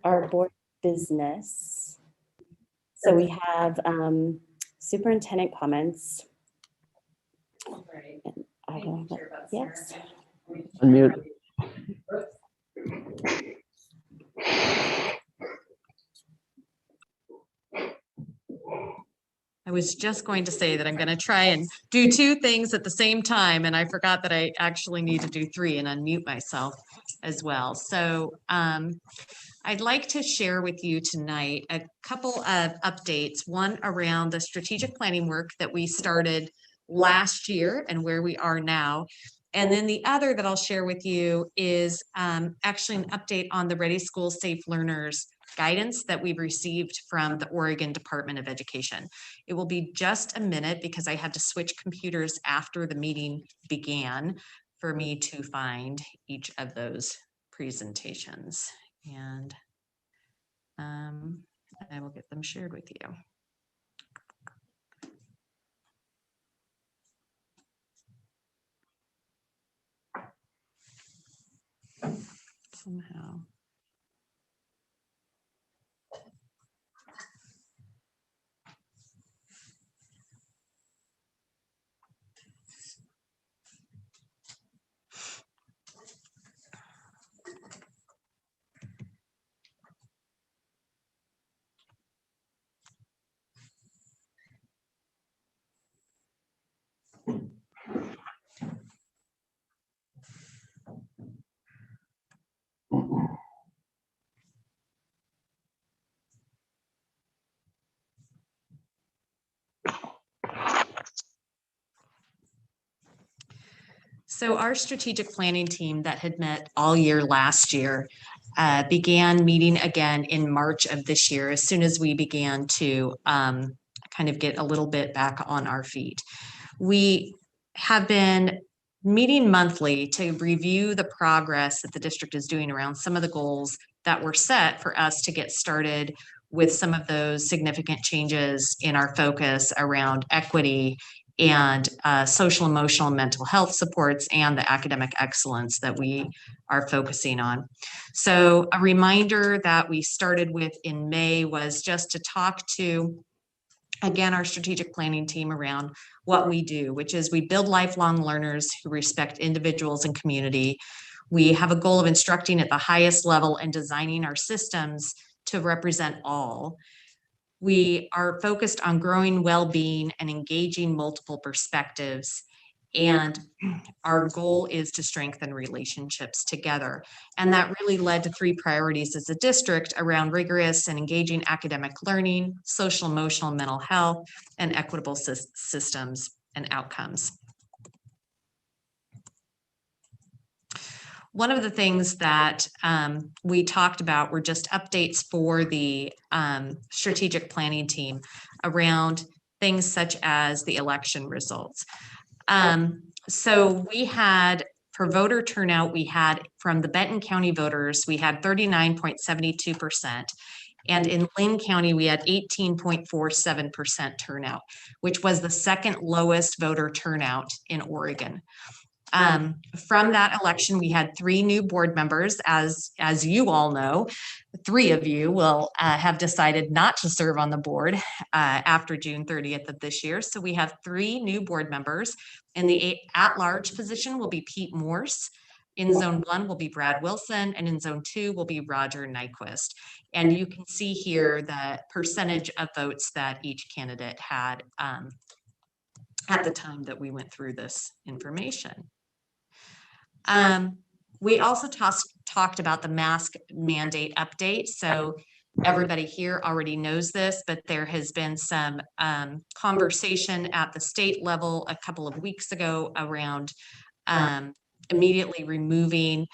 our board business. So we have superintendent comments. And I don't know. Yes. Unmute. I was just going to say that I'm going to try and do two things at the same time, and I forgot that I actually need to do three and unmute myself as well. So I'd like to share with you tonight a couple of updates, one around the strategic planning work that we started last year and where we are now. And then the other that I'll share with you is actually an update on the Ready Schools Safe Learners guidance that we've received from the Oregon Department of Education. It will be just a minute because I had to switch computers after the meeting began for me to find each of those presentations. And I will get them shared with you. Somehow. So our strategic planning team that had met all year last year began meeting again in March of this year, as soon as we began to kind of get a little bit back on our feet. We have been meeting monthly to review the progress that the district is doing around some of the goals that were set for us to get started with some of those significant changes in our focus around equity and social, emotional, and mental health supports and the academic excellence that we are focusing on. So a reminder that we started with in May was just to talk to, again, our strategic planning team around what we do, which is we build lifelong learners who respect individuals and community. We have a goal of instructing at the highest level and designing our systems to represent all. We are focused on growing well-being and engaging multiple perspectives. And our goal is to strengthen relationships together. And that really led to three priorities as a district around rigorous and engaging academic learning, social, emotional, and mental health, and equitable systems and outcomes. One of the things that we talked about were just updates for the strategic planning team around things such as the election results. So we had, for voter turnout, we had from the Benton County voters, we had 39.72%. And in Lynn County, we had 18.47% turnout, which was the second lowest voter turnout in Oregon. From that election, we had 3 new board members. As you all know, 3 of you will have decided not to serve on the board after June 30th of this year. So we have 3 new board members. In the at-large position will be Pete Morse. In zone 1 will be Brad Wilson, and in zone 2 will be Roger Nyquist. And you can see here the percentage of votes that each candidate had at the time that we went through this information. We also talked about the mask mandate update. So everybody here already knows this, but there has been some conversation at the state level a couple of weeks ago around immediately removing,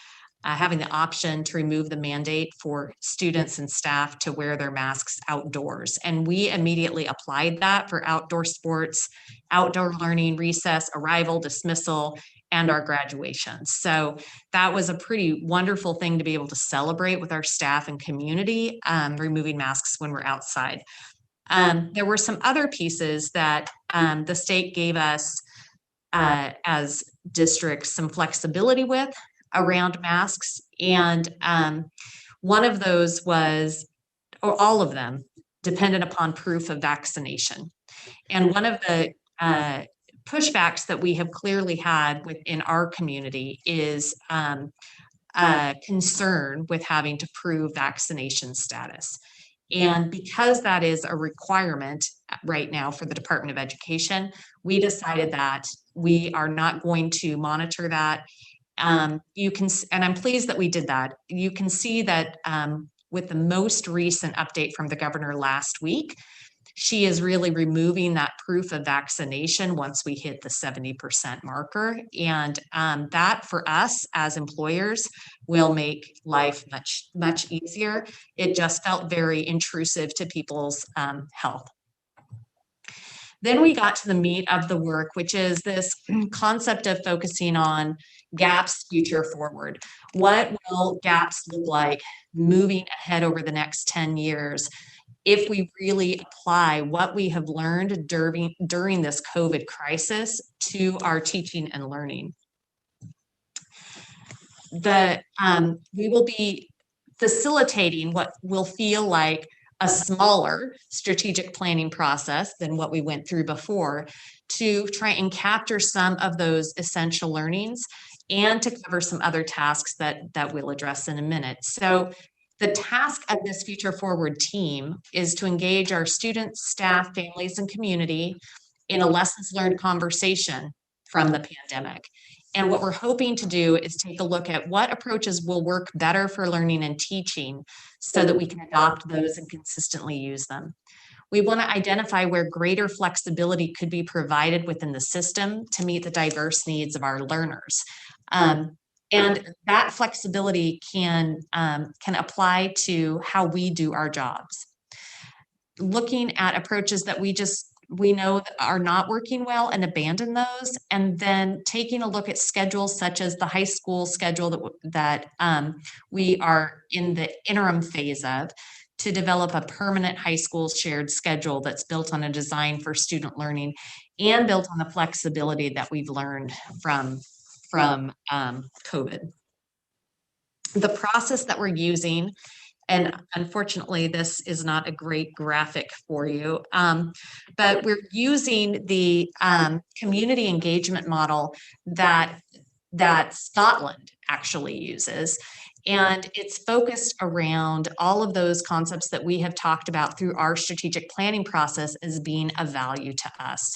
having the option to remove the mandate for students and staff to wear their masks outdoors. And we immediately applied that for outdoor sports, outdoor learning, recess, arrival, dismissal, and our graduations. So that was a pretty wonderful thing to be able to celebrate with our staff and community, removing masks when we're outside. There were some other pieces that the state gave us as districts some flexibility with around masks. And one of those was, or all of them, depended upon proof of vaccination. And one of the pushbacks that we have clearly had within our community is concern with having to prove vaccination status. And because that is a requirement right now for the Department of Education, we decided that we are not going to monitor that. You can, and I'm pleased that we did that. You can see that with the most recent update from the governor last week, she is really removing that proof of vaccination once we hit the 70% marker. And that for us as employers will make life much, much easier. It just felt very intrusive to people's health. Then we got to the meat of the work, which is this concept of focusing on gaps future forward. What will gaps look like moving ahead over the next 10 years if we really apply what we have learned during this COVID crisis to our teaching and learning? We will be facilitating what will feel like a smaller strategic planning process than what we went through before to try and capture some of those essential learnings and to cover some other tasks that we'll address in a minute. So the task of this Future Forward team is to engage our students, staff, families, and community in a lessons learned conversation from the pandemic. And what we're hoping to do is take a look at what approaches will work better for learning and teaching so that we can adopt those and consistently use them. We want to identify where greater flexibility could be provided within the system to meet the diverse needs of our learners. And that flexibility can apply to how we do our jobs. Looking at approaches that we know that are not working well and abandon those, and then taking a look at schedules such as the high school schedule that we are in the interim phase of, to develop a permanent high school shared schedule that's built on a design for student learning and built on the flexibility that we've learned from COVID. The process that we're using, and unfortunately, this is not a great graphic for you, but we're using the community engagement model that Scotland actually uses. And it's focused around all of those concepts that we have talked about through our strategic planning process as being of value to us.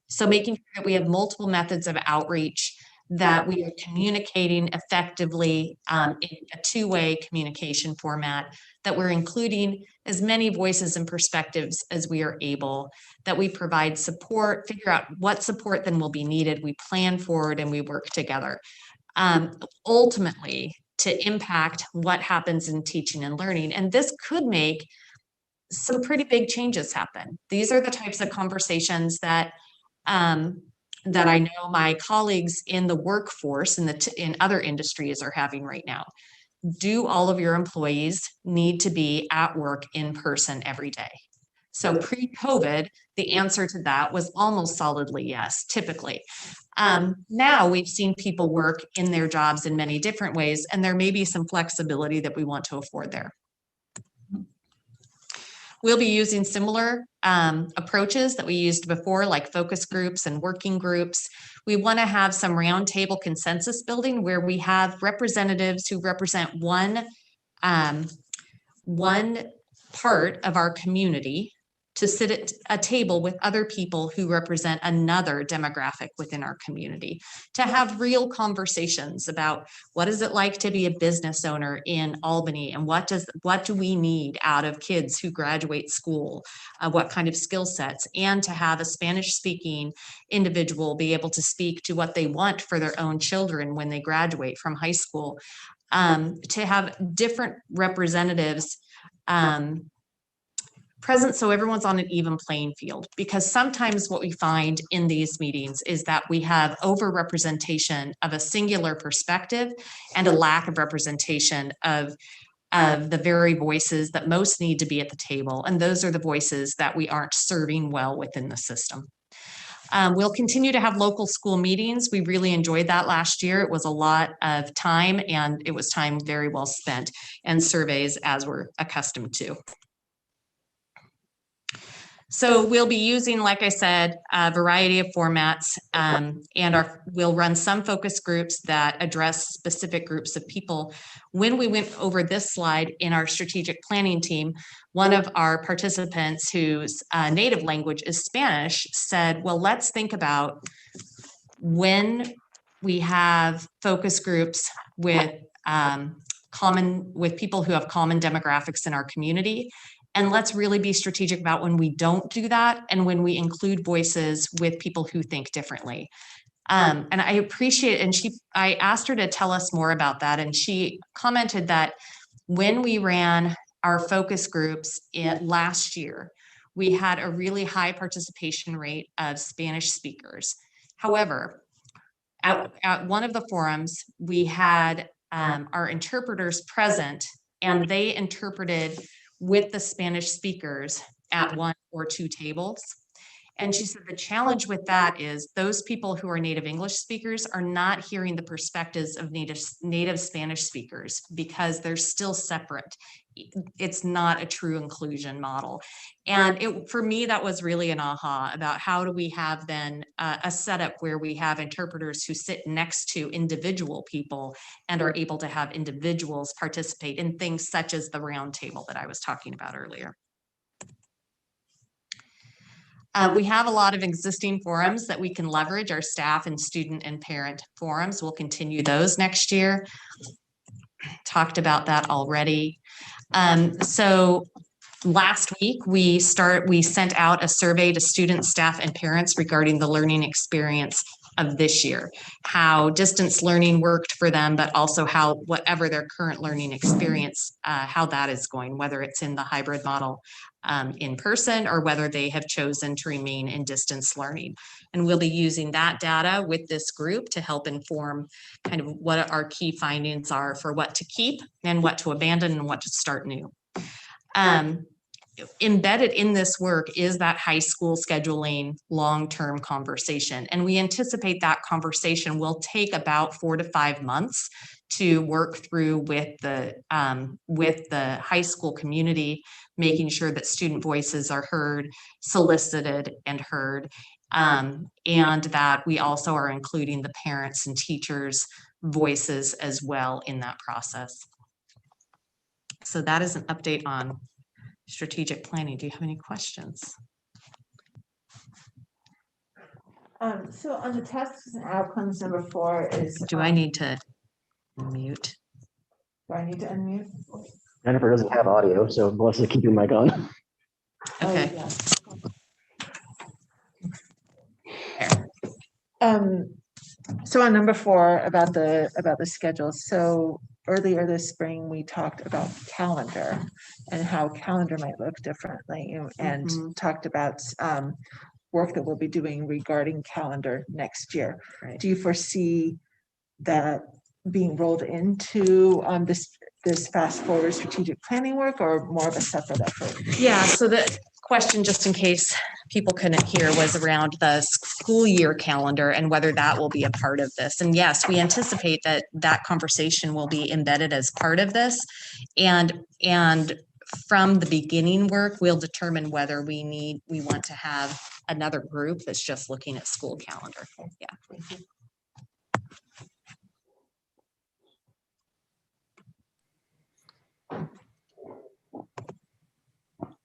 So making sure that we have multiple methods of outreach, that we are communicating effectively in a two-way communication format, that we're including as many voices and perspectives as we are able, that we provide support, figure out what support then will be needed, we plan forward, and we work together. Ultimately, to impact what happens in teaching and learning. And this could make some pretty big changes happen. These are the types of conversations that that I know my colleagues in the workforce and in other industries are having right now. Do all of your employees need to be at work in person every day? So pre-COVID, the answer to that was almost solidly yes, typically. Now we've seen people work in their jobs in many different ways, and there may be some flexibility that we want to afford there. We'll be using similar approaches that we used before, like focus groups and working groups. We want to have some roundtable consensus building where we have representatives who represent one part of our community to sit at a table with other people who represent another demographic within our community, to have real conversations about what is it like to be a business owner in Albany, and what do we need out of kids who graduate school, what kind of skill sets, and to have a Spanish speaking individual be able to speak to what they want for their own children when they graduate from high school, to have different representatives present so everyone's on an even playing field. Because sometimes what we find in these meetings is that we have overrepresentation of a singular perspective and a lack of representation of the very voices that most need to be at the table. And those are the voices that we aren't serving well within the system. We'll continue to have local school meetings. We really enjoyed that last year. It was a lot of time, and it was time very well spent, and surveys as we're accustomed to. So we'll be using, like I said, a variety of formats, and we'll run some focus groups that address specific groups of people. When we went over this slide in our strategic planning team, one of our participants whose native language is Spanish said, well, let's think about when we have focus groups with people who have common demographics in our community. And let's really be strategic about when we don't do that and when we include voices with people who think differently. And I appreciate it. And I asked her to tell us more about that. And she commented that when we ran our focus groups last year, we had a really high participation rate of Spanish speakers. However, at one of the forums, we had our interpreters present, and they interpreted with the Spanish speakers at one or two tables. And she said the challenge with that is those people who are native English speakers are not hearing the perspectives of native Spanish speakers because they're still separate. It's not a true inclusion model. And for me, that was really an aha about how do we have then a setup where we have interpreters who sit next to individual people and are able to have individuals participate in things such as the round table that I was talking about earlier. We have a lot of existing forums that we can leverage. Our staff and student and parent forums. We'll continue those next year. Talked about that already. So last week we sent out a survey to students, staff, and parents regarding the learning experience of this year, how distance learning worked for them, but also how whatever their current learning experience, how that is going, whether it's in the hybrid model in person or whether they have chosen to remain in distance learning. And we'll be using that data with this group to help inform kind of what our key findings are for what to keep and what to abandon and what to start new. Embedded in this work is that high school scheduling long-term conversation. And we anticipate that conversation will take about 4 to 5 months to work through with the high school community, making sure that student voices are heard, solicited and heard, and that we also are including the parents and teachers' voices as well in that process. So that is an update on strategic planning. Do you have any questions? So on the tasks and outcomes, number 4 is. Do I need to mute? Do I need to unmute? Jennifer doesn't have audio, so Melissa, keep your mic on. Okay. So on number 4 about the schedule. So earlier this spring, we talked about calendar and how calendar might look differently, and talked about work that we'll be doing regarding calendar next year. Right. Do you foresee that being rolled into this fast forward strategic planning work, or more of a separate effort? Yeah, so the question, just in case people couldn't hear was around the school year calendar and whether that will be a part of this. And yes, we anticipate that that conversation will be embedded as part of this. And from the beginning work, we'll determine whether we want to have another group that's just looking at school calendar. Yeah.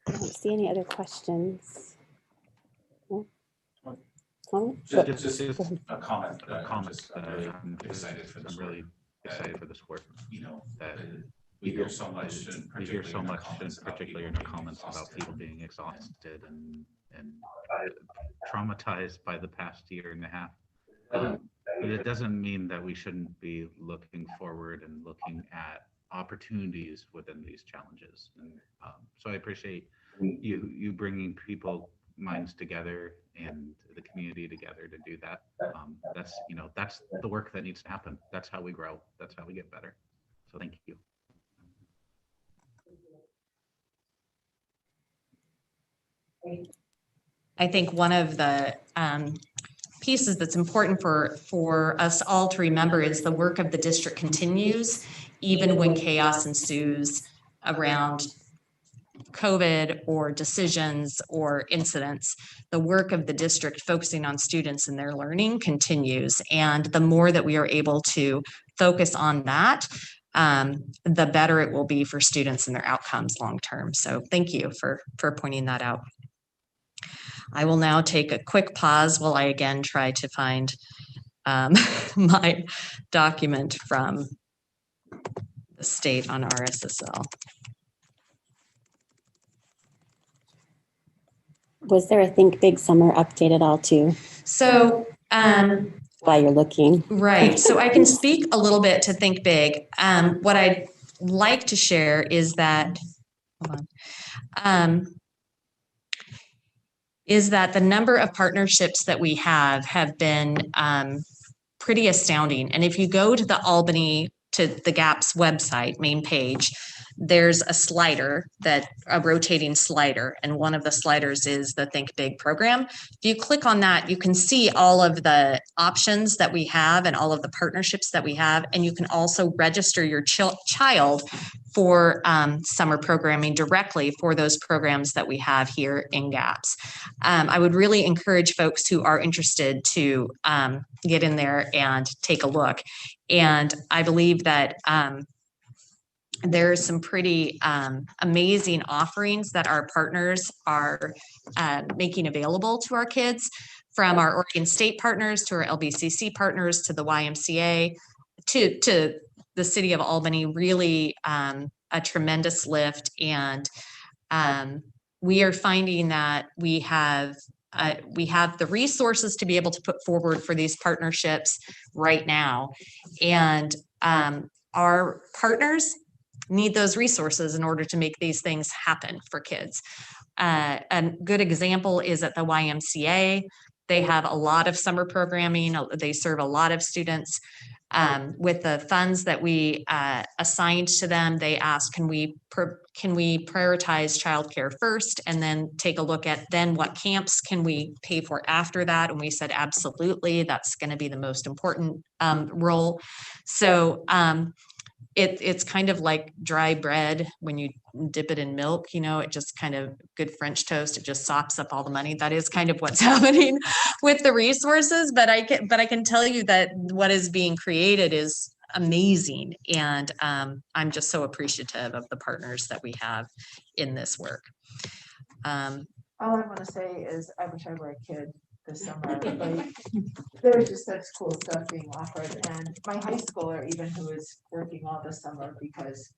I don't see any other questions. No? Just a comment. I'm excited for this. I'm really excited for this work. You know, that we hear so much, and particularly in the comments about people being exhausted and traumatized by the past year and a half. But it doesn't mean that we shouldn't be looking forward and looking at opportunities within these challenges. And so I appreciate you bringing minds together and the community together to do that. That's the work that needs to happen. That's how we grow. That's how we get better. So thank you. I think one of the pieces that's important for us all to remember is the work of the district continues even when chaos ensues around COVID or decisions or incidents. The work of the district focusing on students and their learning continues. And the more that we are able to focus on that, the better it will be for students and their outcomes long term. So thank you for pointing that out. I will now take a quick pause while I again try to find my document from the state on RSSL. Was there a Think Big Summer update at all too? So while you're looking. Right. So I can speak a little bit to Think Big. What I'd like to share is that, hold on. Is that the number of partnerships that we have been pretty astounding. And if you go to the Albany, to the GAPS website, main page, there's a rotating slider. And one of the sliders is the Think Big program. If you click on that, you can see all of the options that we have and all of the partnerships that we have. And you can also register your child for summer programming directly for those programs that we have here in GAPS. I would really encourage folks who are interested to get in there and take a look. And I believe that there's some pretty amazing offerings that our partners are making available to our kids, from our Oregon State partners to our LBCC partners to the YMCA to the city of Albany. Really a tremendous lift. And we are finding that we have the resources to be able to put forward for these partnerships right now. And our partners need those resources in order to make these things happen for kids. A good example is at the YMCA. They have a lot of summer programming. They serve a lot of students. With the funds that we assigned to them, they asked, can we prioritize childcare first and then take a look at then what camps can we pay for after that? And we said, absolutely, that's going to be the most important role. So it's kind of like dry bread when you dip it in milk, it just kind of good French toast. It just sops up all the money. That is kind of what's happening with the resources. But I can tell you that what is being created is amazing. And I'm just so appreciative of the partners that we have in this work. All I want to say is I wish I were a kid this summer. Like, there's just such cool stuff being offered. And my high schooler, even who is working all this summer because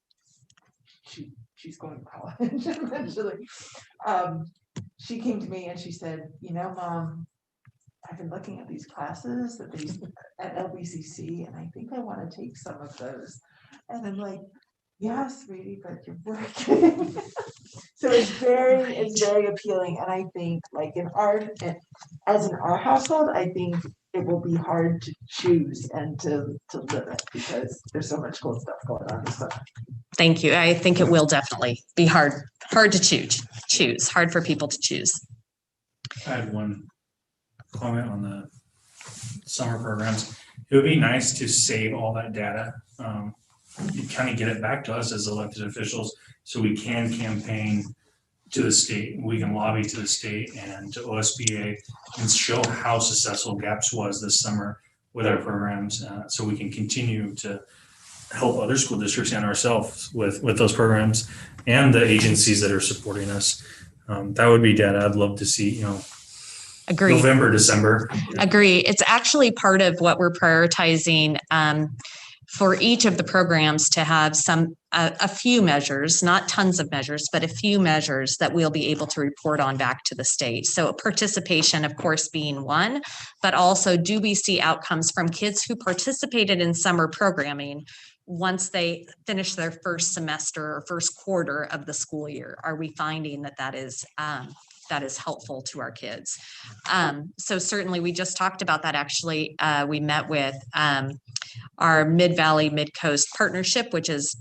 she's going to college eventually, she came to me and she said, Mom, I've been looking at these classes at LBCC, and I think I want to take some of those. And I'm like, yeah, sweetie, but you're working. So it's very appealing. And I think like as in our household, I think it will be hard to choose and to live it because there's so much cool stuff going on this summer. Thank you. I think it will definitely be hard to choose, hard for people to choose. I had one comment on the summer programs. It would be nice to save all that data. You kind of get it back to us as elected officials so we can campaign to the state. We can lobby to the state and to OSBA and show how successful GAPS was this summer with our programs, so we can continue to help other school districts and ourselves with those programs and the agencies that are supporting us. That would be data I'd love to see, Agree. November, December. Agree. It's actually part of what we're prioritizing for each of the programs to have a few measures, not tons of measures, but a few measures that we'll be able to report on back to the state. So participation, of course, being one, but also do we see outcomes from kids who participated in summer programming once they finish their first semester or first quarter of the school year? Are we finding that is helpful to our kids? So certainly we just talked about that. Actually, we met with our Mid-Valley Mid-Coast partnership, which is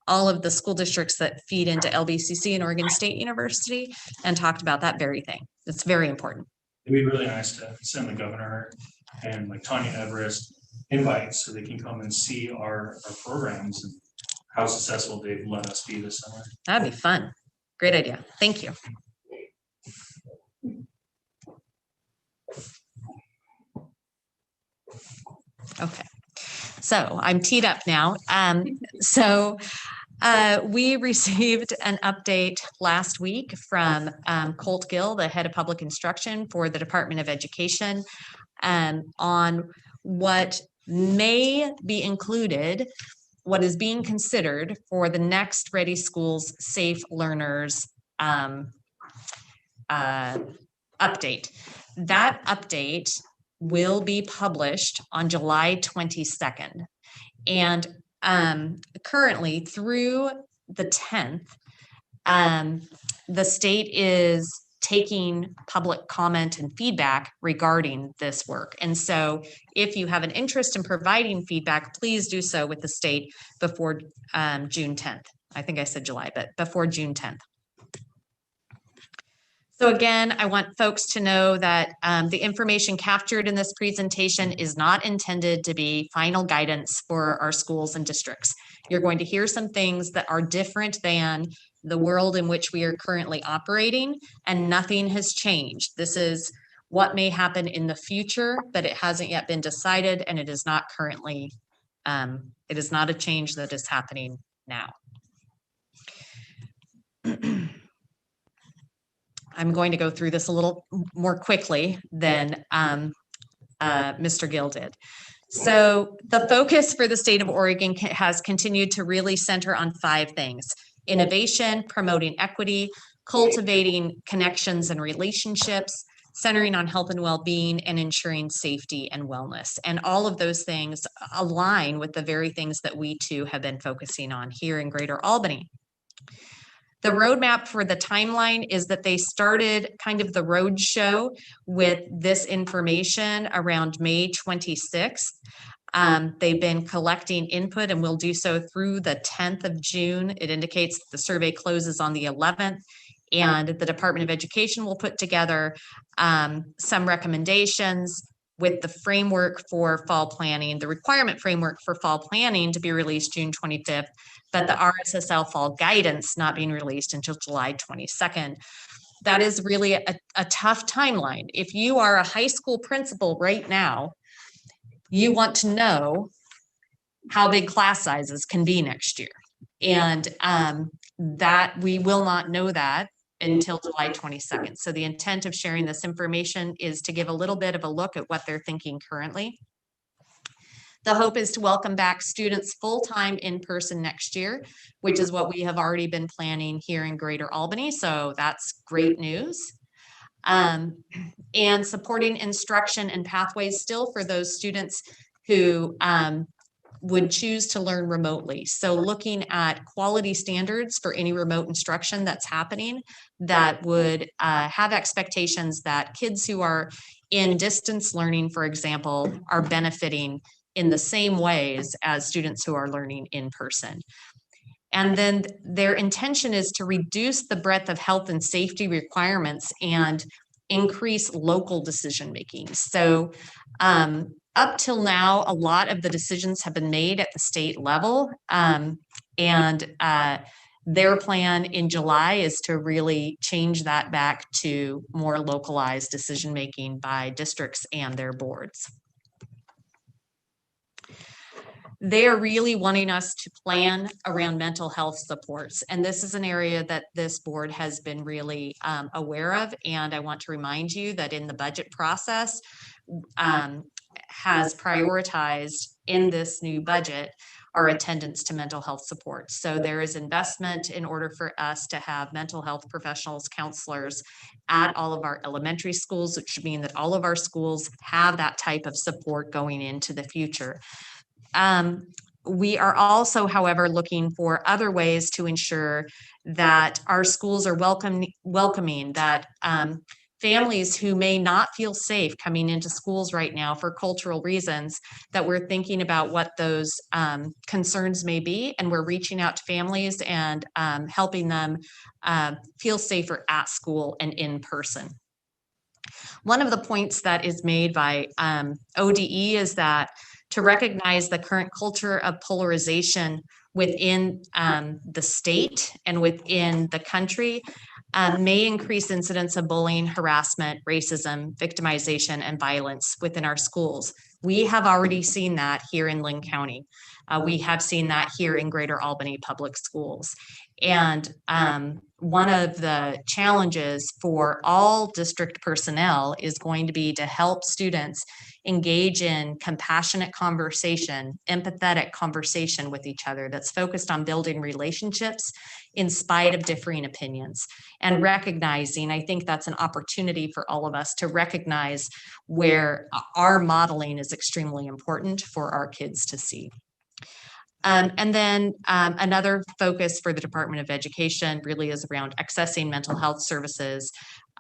all of the school districts that feed into LBCC and Oregon State University, and talked about that very thing. It's very important. It'd be really nice to send the governor and like Tanya Everest invites so they can come and see our programs and how successful they've let us be this summer. That'd be fun. Great idea. Thank you. Okay, so I'm teed up now. We received an update last week from Colt Gill, the head of public instruction for the Department of Education, on what may be included, what is being considered for the next Ready Schools Safe Learners update. That update will be published on July 22nd. And currently through the 10th, the state is taking public comment and feedback regarding this work. And so if you have an interest in providing feedback, please do so with the state before June 10th. I think I said July, but before June 10th. So again, I want folks to know that the information captured in this presentation is not intended to be final guidance for our schools and districts. You're going to hear some things that are different than the world in which we are currently operating, and nothing has changed. This is what may happen in the future, but it hasn't yet been decided, and it is not currently, it is not a change that is happening now. I'm going to go through this a little more quickly than Mr. Gill did. So the focus for the state of Oregon has continued to really center on 5 things: innovation, promoting equity, cultivating connections and relationships, centering on health and well-being, and ensuring safety and wellness. And all of those things align with the very things that we too have been focusing on here in Greater Albany. The roadmap for the timeline is that they started kind of the road show with this information around May 26th. They've been collecting input and will do so through the 10th of June. It indicates the survey closes on the 11th, and the Department of Education will put together some recommendations with the framework for fall planning, the requirement framework for fall planning to be released June 25th, but the RSSL fall guidance not being released until July 22nd. That is really a tough timeline. If you are a high school principal right now, you want to know how big class sizes can be next year. And that we will not know that until July 22nd. So the intent of sharing this information is to give a little bit of a look at what they're thinking currently. The hope is to welcome back students full-time in person next year, which is what we have already been planning here in Greater Albany. So that's great news. And supporting instruction and pathways still for those students who would choose to learn remotely. So looking at quality standards for any remote instruction that's happening that would have expectations that kids who are in distance learning, for example, are benefiting in the same ways as students who are learning in person. And then their intention is to reduce the breadth of health and safety requirements and increase local decision-making. So up till now, a lot of the decisions have been made at the state level. Their plan in July is to really change that back to more localized decision-making by districts and their boards. They are really wanting us to plan around mental health supports. And this is an area that this board has been really aware of. And I want to remind you that in the budget process has prioritized in this new budget our attendance to mental health support. So there is investment in order for us to have mental health professionals, counselors at all of our elementary schools, which should mean that all of our schools have that type of support going into the future. We are also, however, looking for other ways to ensure that our schools are welcoming, that families who may not feel safe coming into schools right now for cultural reasons, that we're thinking about what those concerns may be, and we're reaching out to families and helping them feel safer at school and in person. One of the points that is made by ODE is that to recognize the current culture of polarization within the state and within the country may increase incidents of bullying, harassment, racism, victimization, and violence within our schools. We have already seen that here in Lynn County. We have seen that here in Greater Albany Public Schools. And one of the challenges for all district personnel is going to be to help students engage in compassionate conversation, empathetic conversation with each other that's focused on building relationships in spite of differing opinions, and recognizing, I think that's an opportunity for all of us to recognize where our modeling is extremely important for our kids to see. And then another focus for the Department of Education really is around accessing mental health services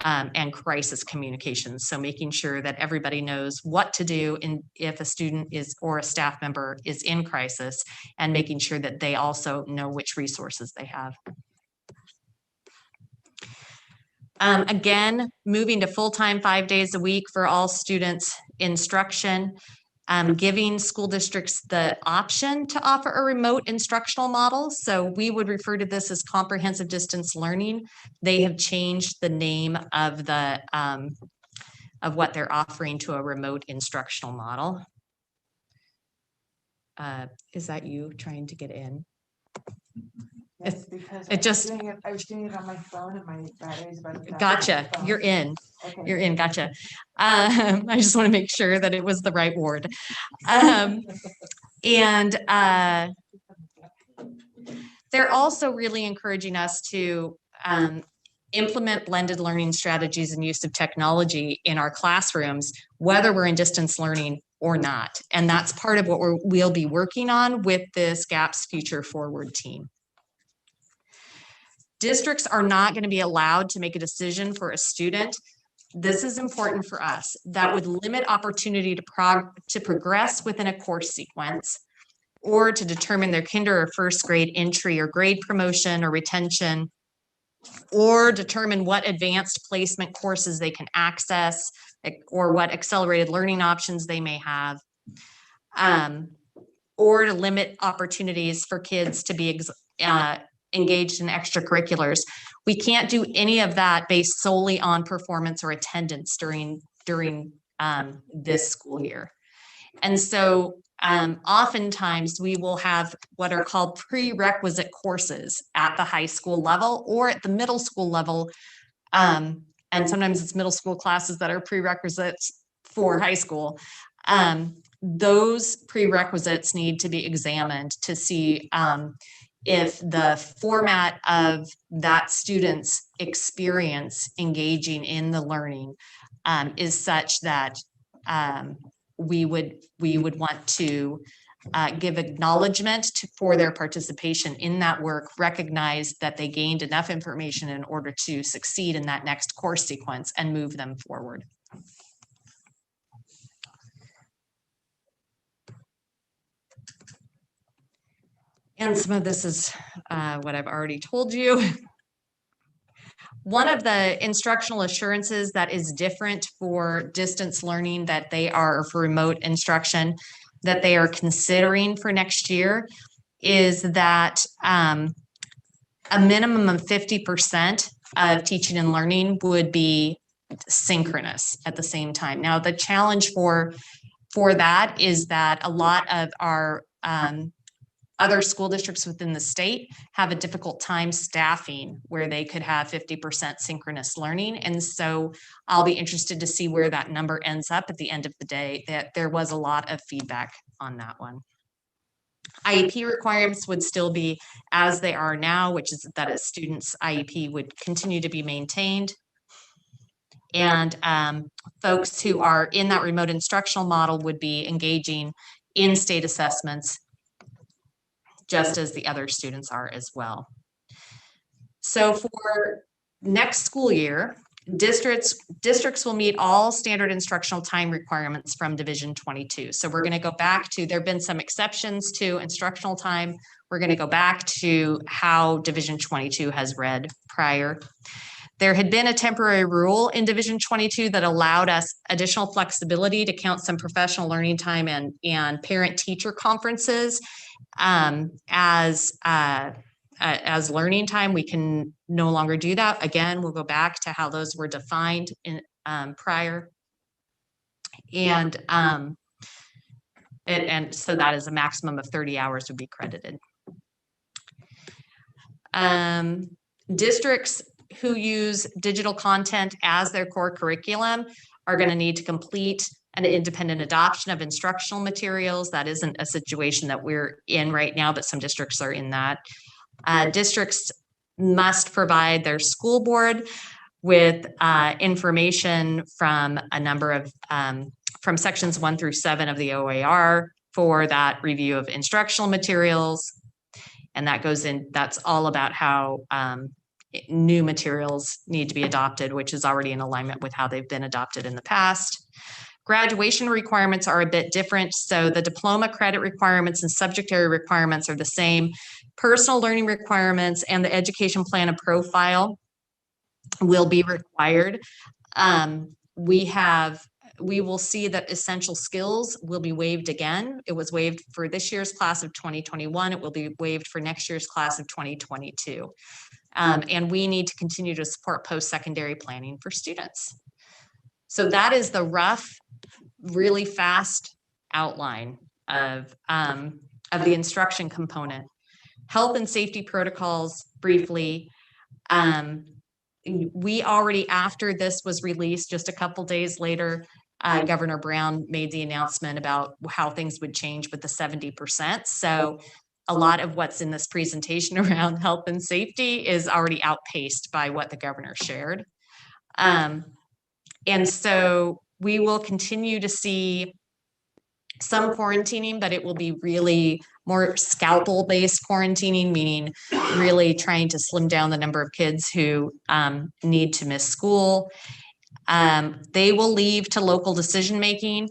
and crisis communications. So making sure that everybody knows what to do if a student is or a staff member is in crisis, and making sure that they also know which resources they have. Again, moving to full-time 5 days a week for all students instruction. Giving school districts the option to offer a remote instructional model. So we would refer to this as comprehensive distance learning. They have changed the name of the of what they're offering to a remote instructional model. Is that you trying to get in? Yes, because it just I was doing it on my phone and my battery's about to die. Gotcha. You're in. Okay. You're in. Gotcha. I just want to make sure that it was the right word. They're also really encouraging us to implement blended learning strategies and use of technology in our classrooms, whether we're in distance learning or not. And that's part of what we'll be working on with this GAPS Future Forward team. Districts are not going to be allowed to make a decision for a student. This is important for us. That would limit opportunity to progress within a course sequence, or to determine their kinder or first grade entry or grade promotion or retention, or determine what advanced placement courses they can access, or what accelerated learning options they may have, or to limit opportunities for kids to be engaged in extracurriculars. We can't do any of that based solely on performance or attendance during this school year. And so oftentimes we will have what are called prerequisite courses at the high school level or at the middle school level. And sometimes it's middle school classes that are prerequisites for high school. Those prerequisites need to be examined to see if the format of that student's experience engaging in the learning is such that we would want to give acknowledgement for their participation in that work, recognize that they gained enough information in order to succeed in that next course sequence, and move them forward. And some of this is what I've already told you. One of the instructional assurances that is different for distance learning that they are, for remote instruction, that they are considering for next year is that a minimum of 50% of teaching and learning would be synchronous at the same time. Now, the challenge for that is that a lot of our other school districts within the state have a difficult time staffing where they could have 50% synchronous learning. And so I'll be interested to see where that number ends up at the end of the day. That there was a lot of feedback on that one. IEP requirements would still be as they are now, which is that a student's IEP would continue to be maintained. And folks who are in that remote instructional model would be engaging in state assessments just as the other students are as well. So for next school year, districts will meet all standard instructional time requirements from Division 22. So we're going to go back to, there have been some exceptions to instructional time. We're going to go back to how Division 22 has read prior. There had been a temporary rule in Division 22 that allowed us additional flexibility to count some professional learning time and parent-teacher conferences as learning time. We can no longer do that. Again, we'll go back to how those were defined in prior. And so that is a maximum of 30 hours would be credited. Districts who use digital content as their core curriculum are going to need to complete an independent adoption of instructional materials. That isn't a situation that we're in right now, but some districts are in that. Districts must provide their school board with information from a number of, from sections 1 through 7 of the OAR for that review of instructional materials. And that goes in, that's all about how new materials need to be adopted, which is already in alignment with how they've been adopted in the past. Graduation requirements are a bit different. So the diploma credit requirements and subject area requirements are the same. Personal learning requirements and the education plan and profile will be required. We will see that essential skills will be waived again. It was waived for this year's class of 2021. It will be waived for next year's class of 2022. And we need to continue to support post-secondary planning for students. So that is the rough, really fast outline of the instruction component. Health and safety protocols, briefly. We already, after this was released, just a couple days later, Governor Brown made the announcement about how things would change with the 70%. So a lot of what's in this presentation around health and safety is already outpaced by what the governor shared. And so we will continue to see some quarantining, but it will be really more scalpel-based quarantining, meaning really trying to slim down the number of kids who need to miss school. They will leave to local decision-making,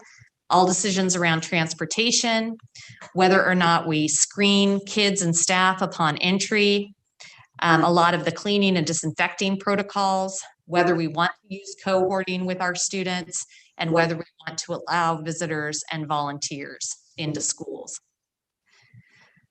all decisions around transportation, whether or not we screen kids and staff upon entry, a lot of the cleaning and disinfecting protocols, whether we want to use cohorting with our students, and whether we want to allow visitors and volunteers into schools.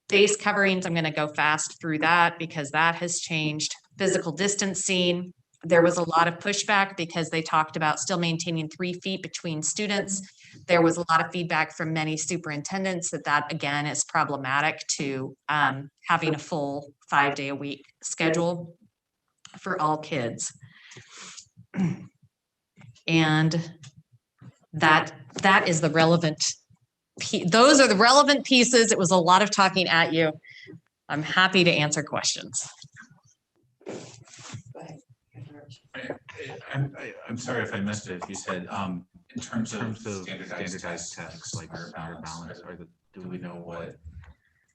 Face coverings, I'm going to go fast through that because that has changed. Physical distancing, there was a lot of pushback because they talked about still maintaining 3 feet between students. There was a lot of feedback from many superintendents that again is problematic to having a full 5-day-a-week schedule for all kids. And that is the relevant, those are the relevant pieces. It was a lot of talking at you. I'm happy to answer questions. I'm sorry if I missed it. If you said in terms of standardized tests like our balance, do we know what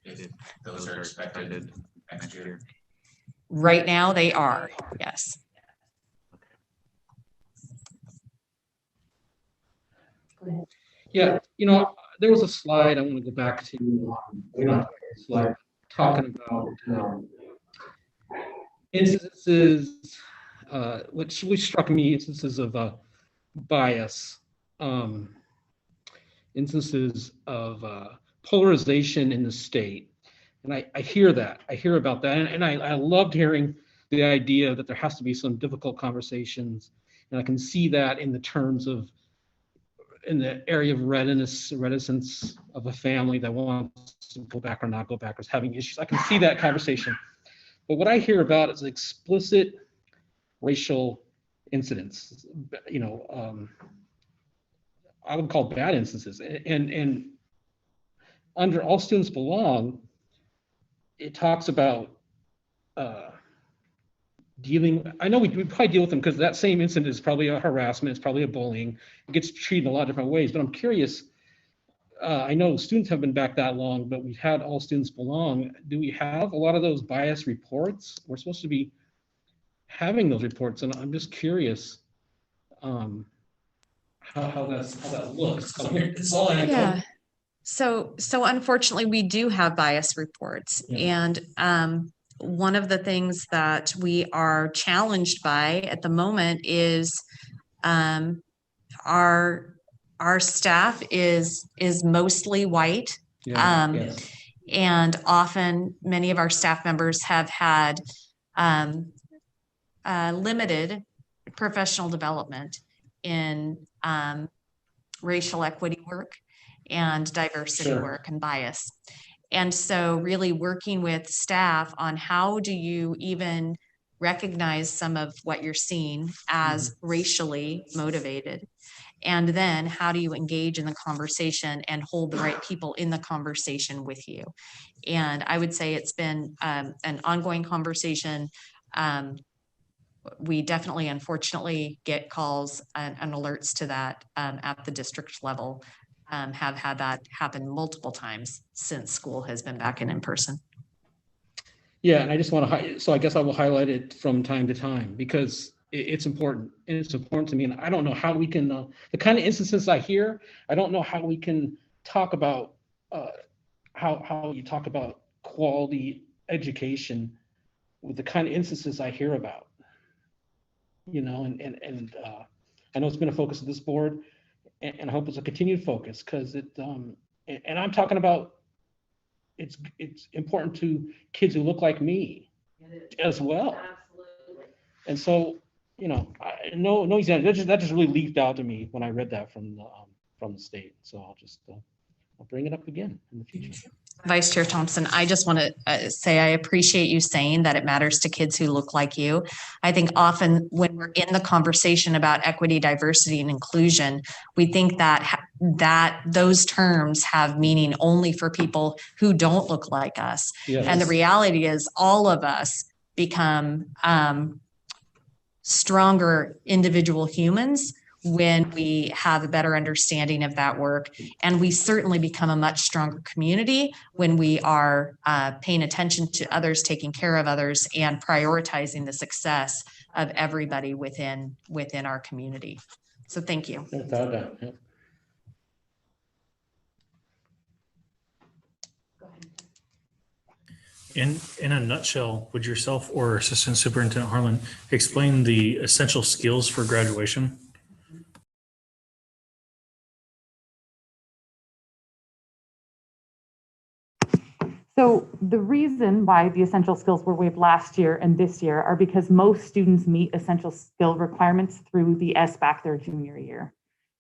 if those are expected next year? Right now they are, yes. Yeah, there was a slide I want to go back to, slide talking about incidences which struck me, instances of bias, instances of polarization in the state. And I hear that. I hear about that. And I loved hearing the idea that there has to be some difficult conversations. And I can see that in the terms of, in the area of reticence of a family that wants to go back or not go back, or is having issues. I can see that conversation. But what I hear about is explicit racial incidents, I would call bad instances. And under All Students Belong, it talks about dealing, I know we probably deal with them because that same incident is probably a harassment, it's probably a bullying. It gets treated in a lot of different ways, but I'm curious, I know students have been back that long, but we've had All Students Belong. Do we have a lot of those bias reports? We're supposed to be having those reports, and I'm just curious how that looks. It's all anecdotal. Yeah. So unfortunately, we do have bias reports. Yeah. And one of the things that we are challenged by at the moment is our staff is mostly white. Yeah, yes. And often many of our staff members have had limited professional development in racial equity work and diversity Sure. work and bias. And so really working with staff on how do you even recognize some of what you're seeing as racially motivated, and then how do you engage in the conversation and hold the right people in the conversation with you. And I would say it's been an ongoing conversation. We definitely, unfortunately, get calls and alerts to that at the district level. Have had that happen multiple times since school has been back in person. Yeah, and I just want to, so I guess I will highlight it from time to time because it's important, and it's important to me. And I don't know how we can, the kind of instances I hear, I don't know how we can talk about how you talk about quality education with the kind of instances I hear about. And I know it's been a focus of this board, and I hope it's a continued focus because it. And I'm talking about it's important to kids who look like me as well. Absolutely. And so, no example. That just really leaped out to me when I read that from the state. So I'll bring it up again in the future. Vice Chair Thompson, I just want to say I appreciate you saying that it matters to kids who look like you. I think often when we're in the conversation about equity, diversity, and inclusion, we think that those terms have meaning only for people who don't look like us. Yes. And the reality is all of us become stronger individual humans when we have a better understanding of that work. And we certainly become a much stronger community when we are paying attention to others, taking care of others, and prioritizing the success of everybody within our community. So thank you. Without doubt, yeah. In a nutshell, would yourself or Assistant Superintendent Harlan explain the essential skills for graduation? So the reason why the essential skills were waived last year and this year are because most students meet essential skill requirements through the SBAC their junior year.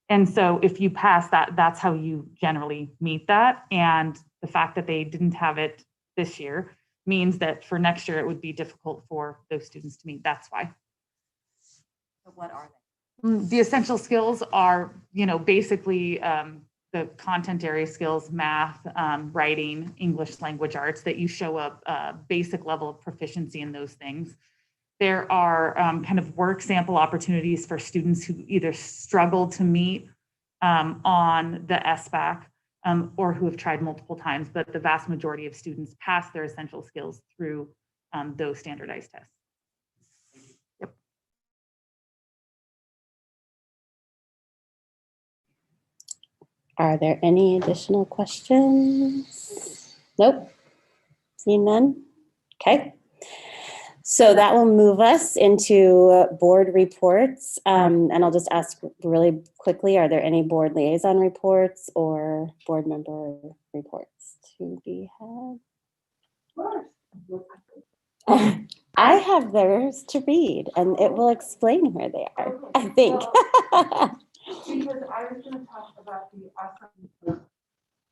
And so if you pass that, that's how you generally meet that. And the fact that they didn't have it this year means that for next year, it would be difficult for those students to meet. That's why. So what are they? The essential skills are, basically the content area skills, math, writing, English language arts, that you show a basic level of proficiency in those things. There are kind of work sample opportunities for students who either struggle to meet on the SBAC or who have tried multiple times, but the vast majority of students pass their essential skills through those standardized tests. Yep. Are there any additional questions? Nope. Seeing none? Okay. So that will move us into board reports. And I'll just ask really quickly, are there any board liaison reports or board member reports to be had? I have theirs to read and it will explain where they are, I think. Because I was going to talk about the awesome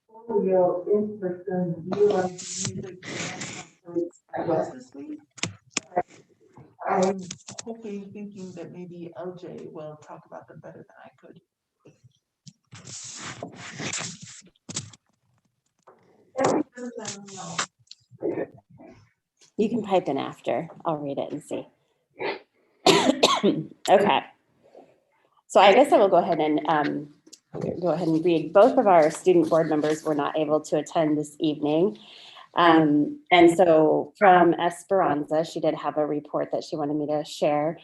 portfolio in-person utilizing music and concerts this week. I'm hoping, thinking that maybe LJ will talk about them better than I could. You can pipe in after. I'll read it and see. Okay. So I guess I will go ahead and read. Both of our student board members were not able to attend this evening. And so from Esperanza, she did have a report that she wanted me to share.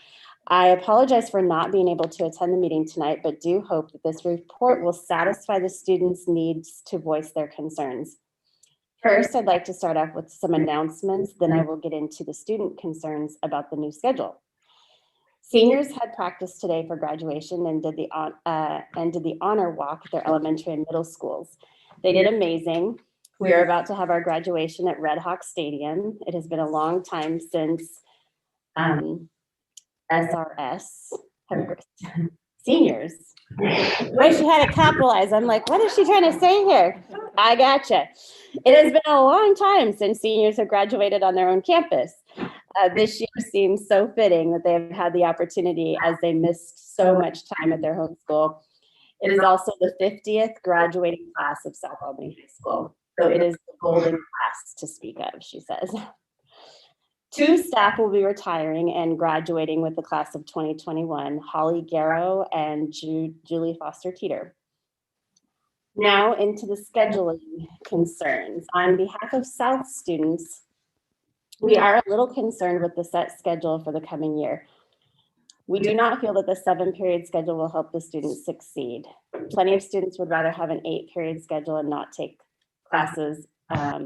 I apologize for not being able to attend the meeting tonight, but do hope that this report will satisfy the students' needs to voice their concerns. First, I'd like to start off with some announcements, then I will get into the student concerns about the new schedule. Seniors had practice today for graduation and did the honor walk at their elementary and middle schools. They did amazing. We are about to have our graduation at Red Hawk Stadium. It has been a long time since SRS seniors. The way she had it capitalized, I'm like, what is she trying to say here? I gotcha. It has been a long time since seniors have graduated on their own campus. This year seems so fitting that they have had the opportunity as they missed so much time at their home school. It is also the 50th graduating class of South Albany High School. So it is the golden class to speak of, she says. 2 staff will be retiring and graduating with the class of 2021, Holly Garrow and Julie Foster Teeter. Now into the scheduling concerns. On behalf of South students, we are a little concerned with the set schedule for the coming year. We do not feel that the 7-period schedule will help the students succeed. Plenty of students would rather have an 8-period schedule and not take classes at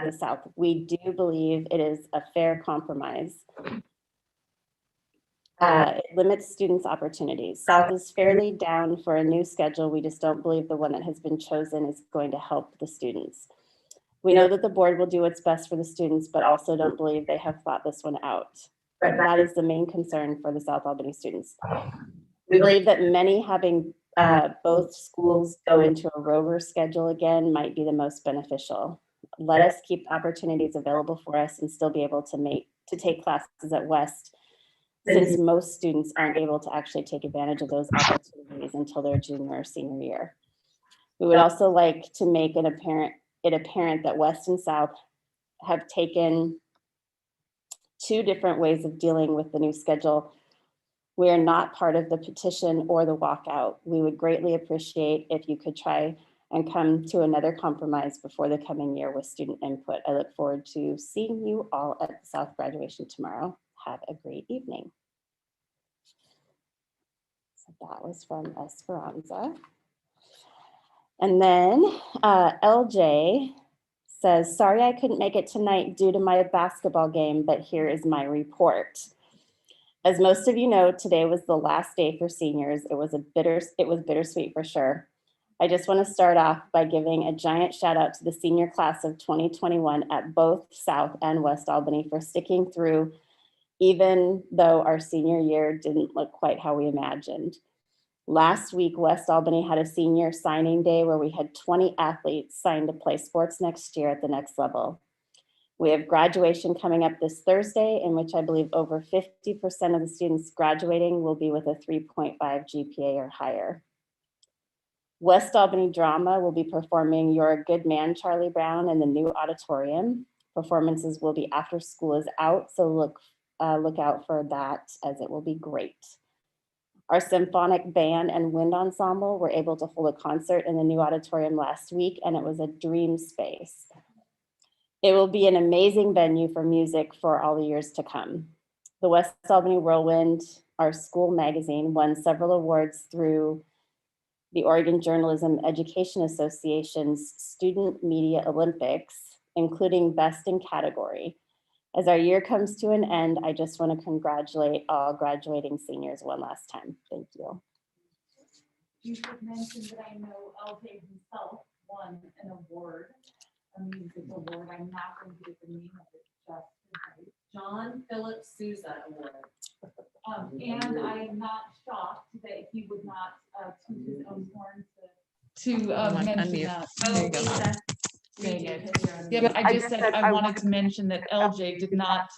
the South. We do believe it is a fair compromise. It limits students' opportunities. South is fairly down for a new schedule. We just don't believe the one that has been chosen is going to help the students. We know that the board will do what's best for the students, but also don't believe they have thought this one out. But that is the main concern for the South Albany students. We believe that many having both schools go into a rover schedule again might be the most beneficial. Let us keep opportunities available for us and still be able to take classes at West, since most students aren't able to actually take advantage of those opportunities until their junior or senior year. We would also like to make it apparent that West and South have taken 2 different ways of dealing with the new schedule. We are not part of the petition or the walkout. We would greatly appreciate if you could try and come to another compromise before the coming year with student input. I look forward to seeing you all at the South graduation tomorrow. Have a great evening. So that was from Esperanza. And then LJ says, sorry I couldn't make it tonight due to my basketball game, but here is my report. As most of you know, today was the last day for seniors. It was bittersweet for sure. I just want to start off by giving a giant shout out to the senior class of 2021 at both South and West Albany for sticking through, even though our senior year didn't look quite how we imagined. Last week, West Albany had a senior signing day where we had 20 athletes signed to play sports next year at the next level. We have graduation coming up this Thursday, in which I believe over 50% of the students graduating will be with a 3.5 GPA or higher. West Albany Drama will be performing You're a Good Man, Charlie Brown in the new auditorium. Performances will be after school is out, so look out for that, as it will be great. Our symphonic band and wind ensemble were able to hold a concert in the new auditorium last week, and it was a dream space. It will be an amazing venue for music for all the years to come. The West Albany Whirlwind, our school magazine, won several awards through the Oregon Journalism Education Association's Student Media Olympics, including Best in Category. As our year comes to an end, I just want to congratulate all graduating seniors one last time. Thank you. You should mention that I know LJ himself won an award, a music award. I'm not going to get the name of it just tonight. John Philip Sousa Award. And I am not shocked that he would not toot his own horn to mention that. There you go. Very good. Yeah, but I just said I wanted to mention that LJ did not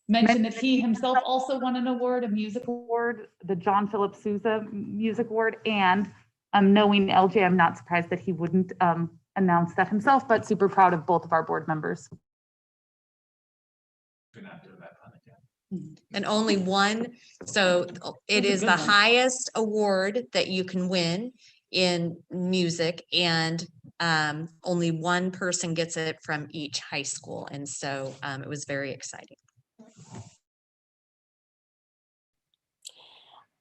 mention that he himself also won an award, a music award, the John Philip Sousa Music Award. And knowing LJ, I'm not surprised that he wouldn't announce that himself, but super proud of both of our board members. And only one, so it is the highest award that you can win in music, and only one person gets it from each high school. And so it was very exciting.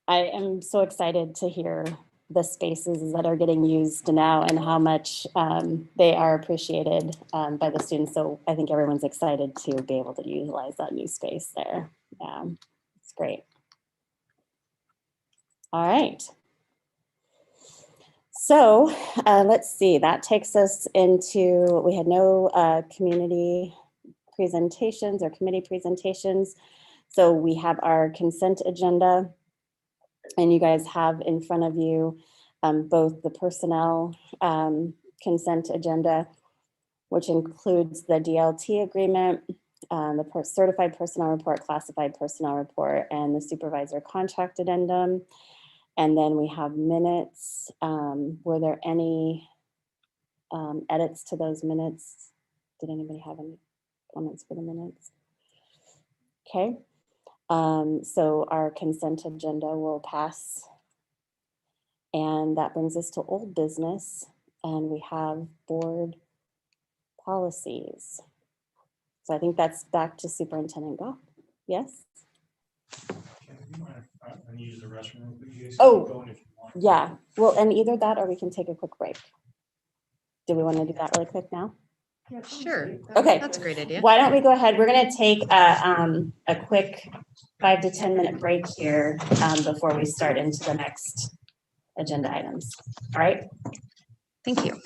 I am so excited to hear the spaces that are getting used now and how much they are appreciated by the students. So I think everyone's excited to be able to utilize that new space there. Yeah, it's great. All right. So let's see, that takes us into, we had no community presentations or committee presentations. So we have our consent agenda, and you guys have in front of you both the personnel consent agenda, which includes the DLT agreement, the certified personnel report, classified personnel report, and the supervisor contract addendum. And then we have minutes. Were there any edits to those minutes? Did anybody have any comments for the minutes? Okay. So our consent agenda will pass. And that brings us to old business. And we have board policies. So I think that's back to Superintendent Goff. Yes? I use the restroom. Oh, yeah. Well, and either that or we can take a quick break. Do we want to do that really quick now? Sure. Okay. That's a great idea. Why don't we go ahead? We're going to take a quick 5 to 10 minute break here before we start into the next agenda items. All right. Thank you.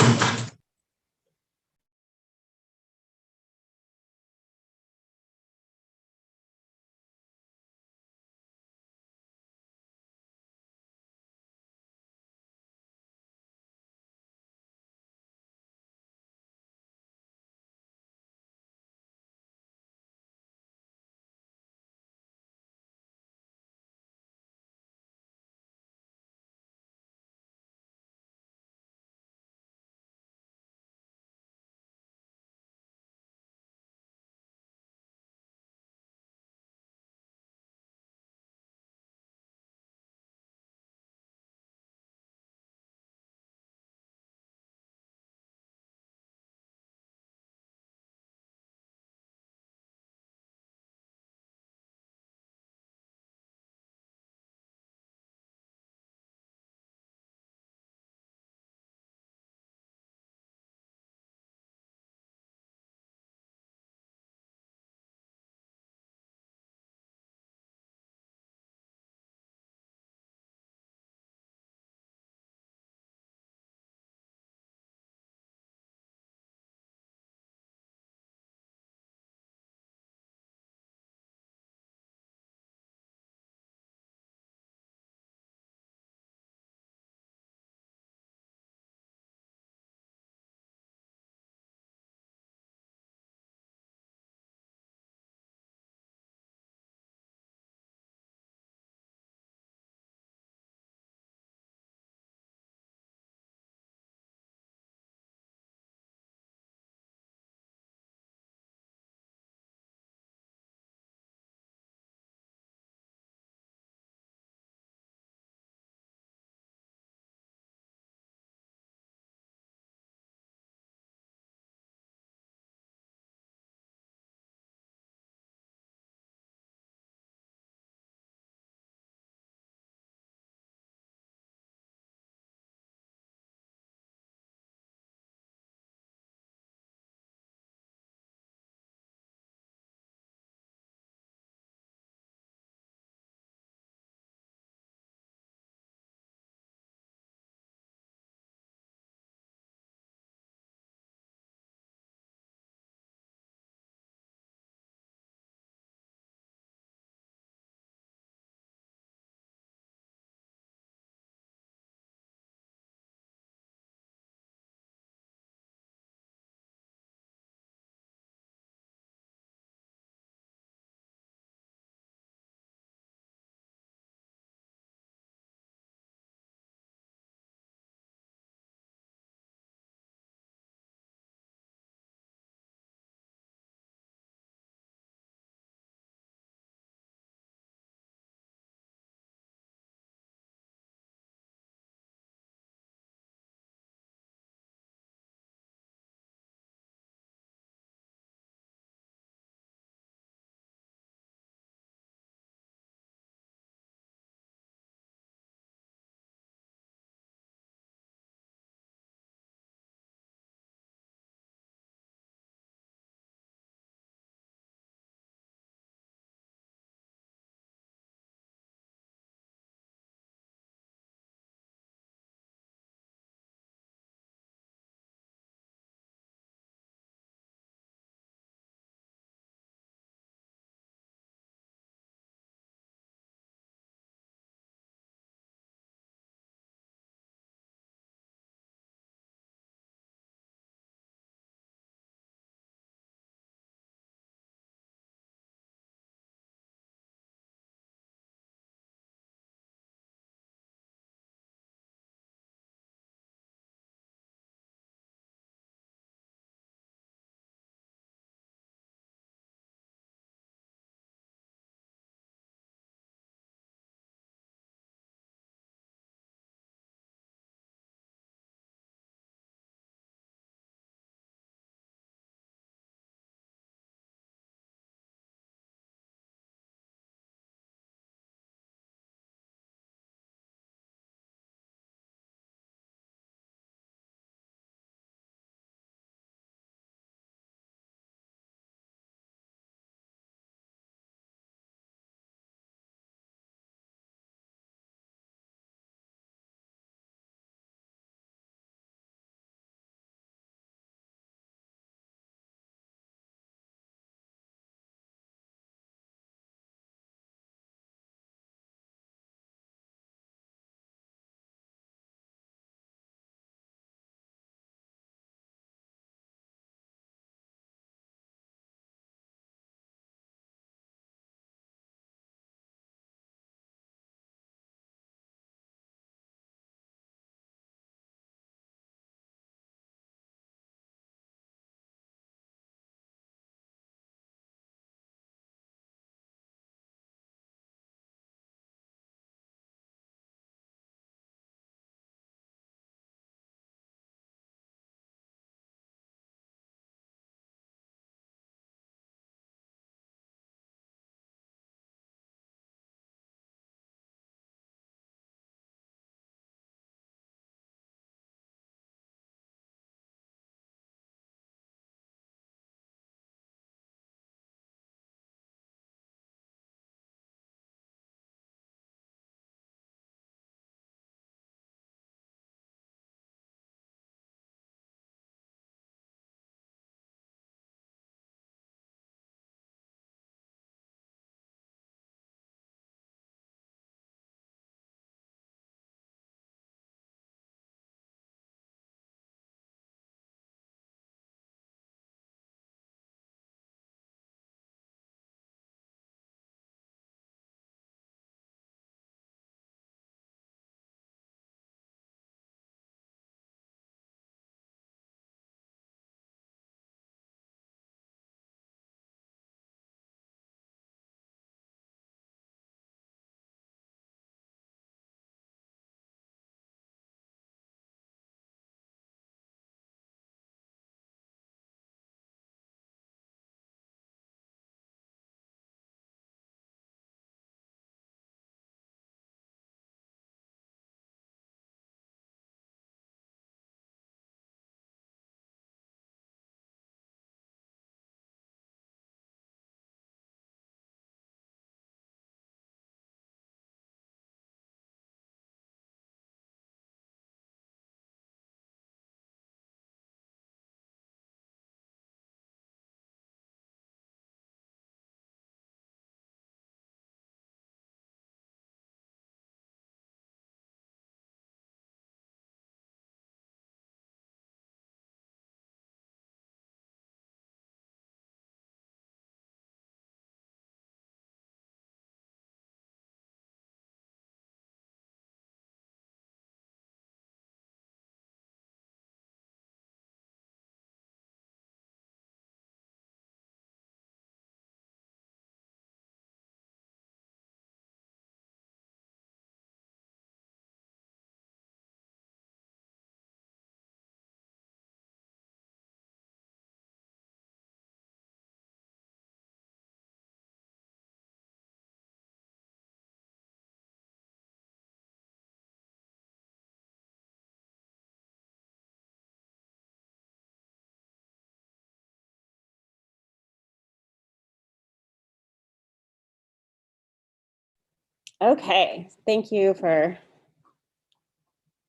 Okay, thank you for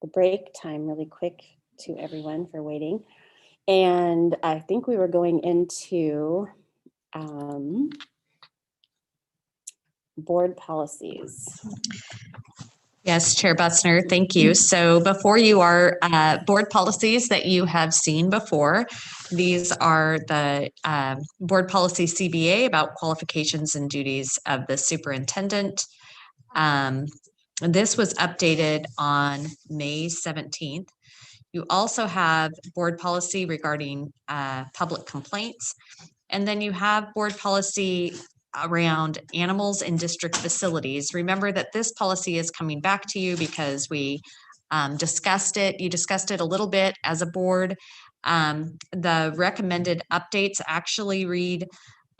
the break time really quick to everyone for waiting. And I think we were going into board policies. Yes, Chair Butzner, thank you. So before you are board policies that you have seen before. These are the board policy CBA about qualifications and duties of the superintendent. This was updated on May 17th. You also have board policy regarding public complaints. And then you have board policy around animals in district facilities. Remember that this policy is coming back to you because we discussed it. You discussed it a little bit as a board. The recommended updates actually read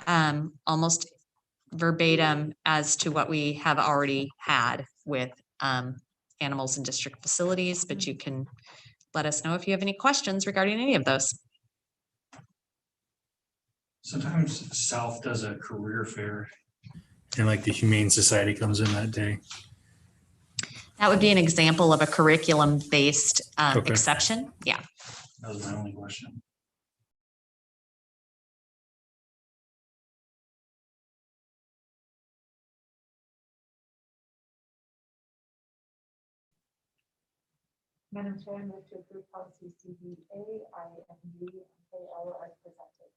almost verbatim as to what we have already had with animals in district facilities, but you can let us know if you have any questions regarding any of those. Sometimes South does a career fair and like the Humane Society comes in that day. That would be an example of a curriculum-based Okay. exception. Yeah. That was my only question. Madam Chair, I move to approve policy CBA, ING, and KL as presented.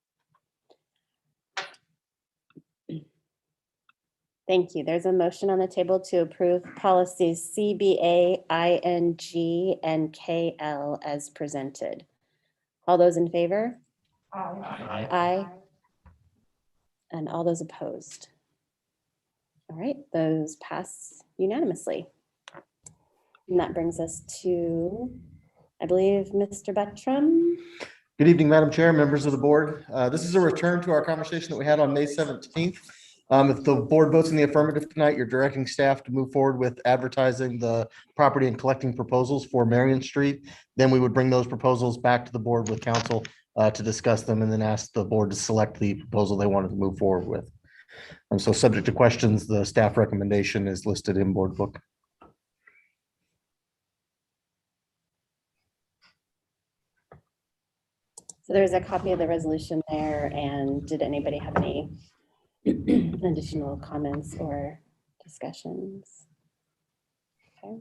Thank you. There's a motion on the table to approve policies CBA, ING, and KL as presented. All those in favor? Aye. Aye. And all those opposed? All right, those pass unanimously. And that brings us to, I believe, Mr. Buttram. Good evening, Madam Chair, members of the board. This is a return to our conversation that we had on May 17th. If the board votes in the affirmative tonight, you're directing staff to move forward with advertising the property and collecting proposals for Marion Street. Then we would bring those proposals back to the board with council to discuss them and then ask the board to select the proposal they wanted to move forward with. So subject to questions, the staff recommendation is listed in board book. So there's a copy of the resolution there, and did anybody have any additional comments or discussions? Okay.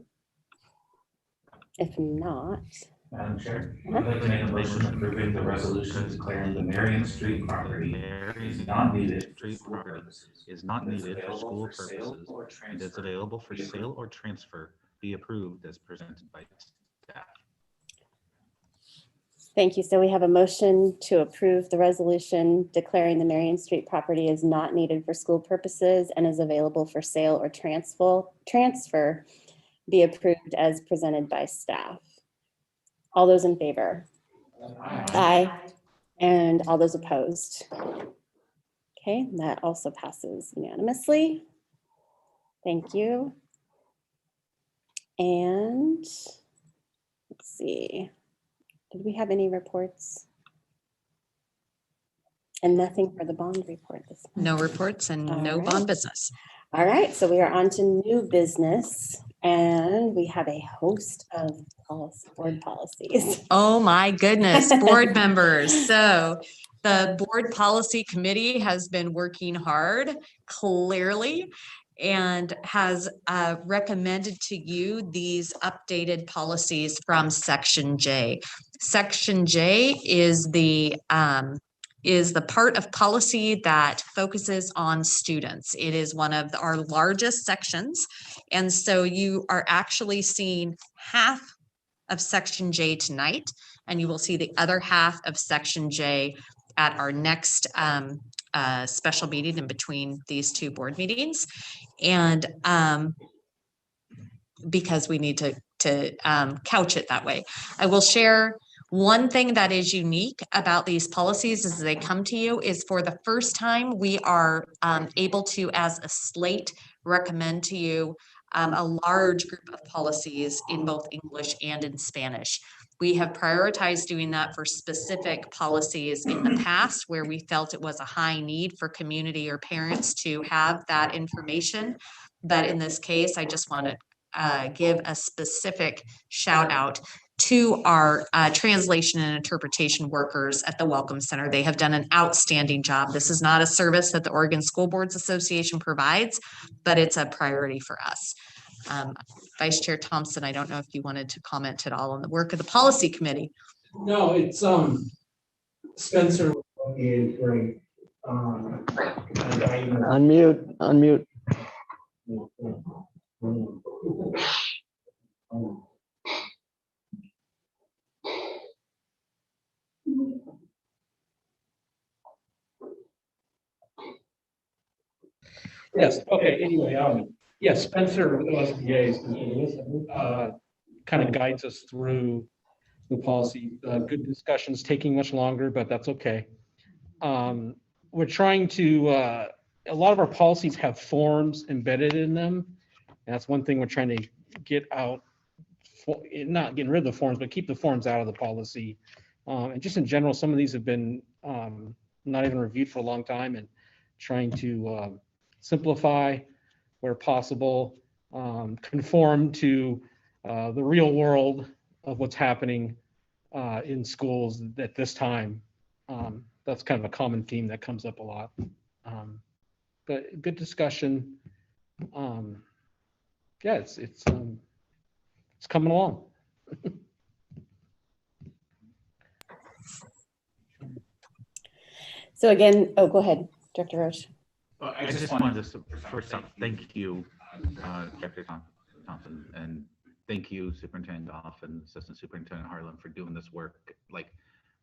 If not. Madam Chair, I'd like to make a motion approving the resolution declaring the Marion Street property is not needed for school purposes. Is not needed for school purposes and is available for sale or transfer, be approved as presented by staff. Thank you. So we have a motion to approve the resolution declaring the Marion Street property is not needed for school purposes and is available for sale or transfer, be approved as presented by staff. All those in favor? Aye. And all those opposed? Okay, that also passes unanimously. Thank you. And let's see. Did we have any reports? And nothing for the bond report this month. No reports and no bond business. All right, so we are on to new business and we have a host of board policies. Oh my goodness, board members. So the board policy committee has been working hard, clearly, and has recommended to you these updated policies from Section J. Section J is the part of policy that focuses on students. It is one of our largest sections. And so you are actually seeing half of Section J tonight, and you will see the other half of Section J at our next special meeting in between these two board meetings. And because we need to couch it that way. I will share one thing that is unique about these policies as they come to you is for the first time, we are able to, as a slate, recommend to you a large group of policies in both English and in Spanish. We have prioritized doing that for specific policies in the past where we felt it was a high need for community or parents to have that information. But in this case, I just want to give a specific shout out to our translation and interpretation workers at the Welcome Center. They have done an outstanding job. This is not a service that the Oregon School Boards Association provides, but it's a priority for us. Vice Chair Thompson, I don't know if you wanted to comment at all on the work of the policy committee. No, it's Spencer is great. Unmute. Yes, okay, anyway, yes, Spencer OSBA kind of guides us through the policy. Good discussions, taking much longer, but that's okay. We're trying to, a lot of our policies have forms embedded in them. And that's one thing we're trying to get out, not getting rid of the forms, but keep the forms out of the policy. And just in general, some of these have been not even reviewed for a long time, and trying to simplify where possible, conform to the real world of what's happening in schools at this time. That's kind of a common theme that comes up a lot. But good discussion. Yeah, it's coming along. So again, oh, go ahead, Director Roche. I just wanted to first off, thank you, Director Thompson, and thank you, Superintendent Goff and Assistant Superintendent Harlan, for doing this work. Like,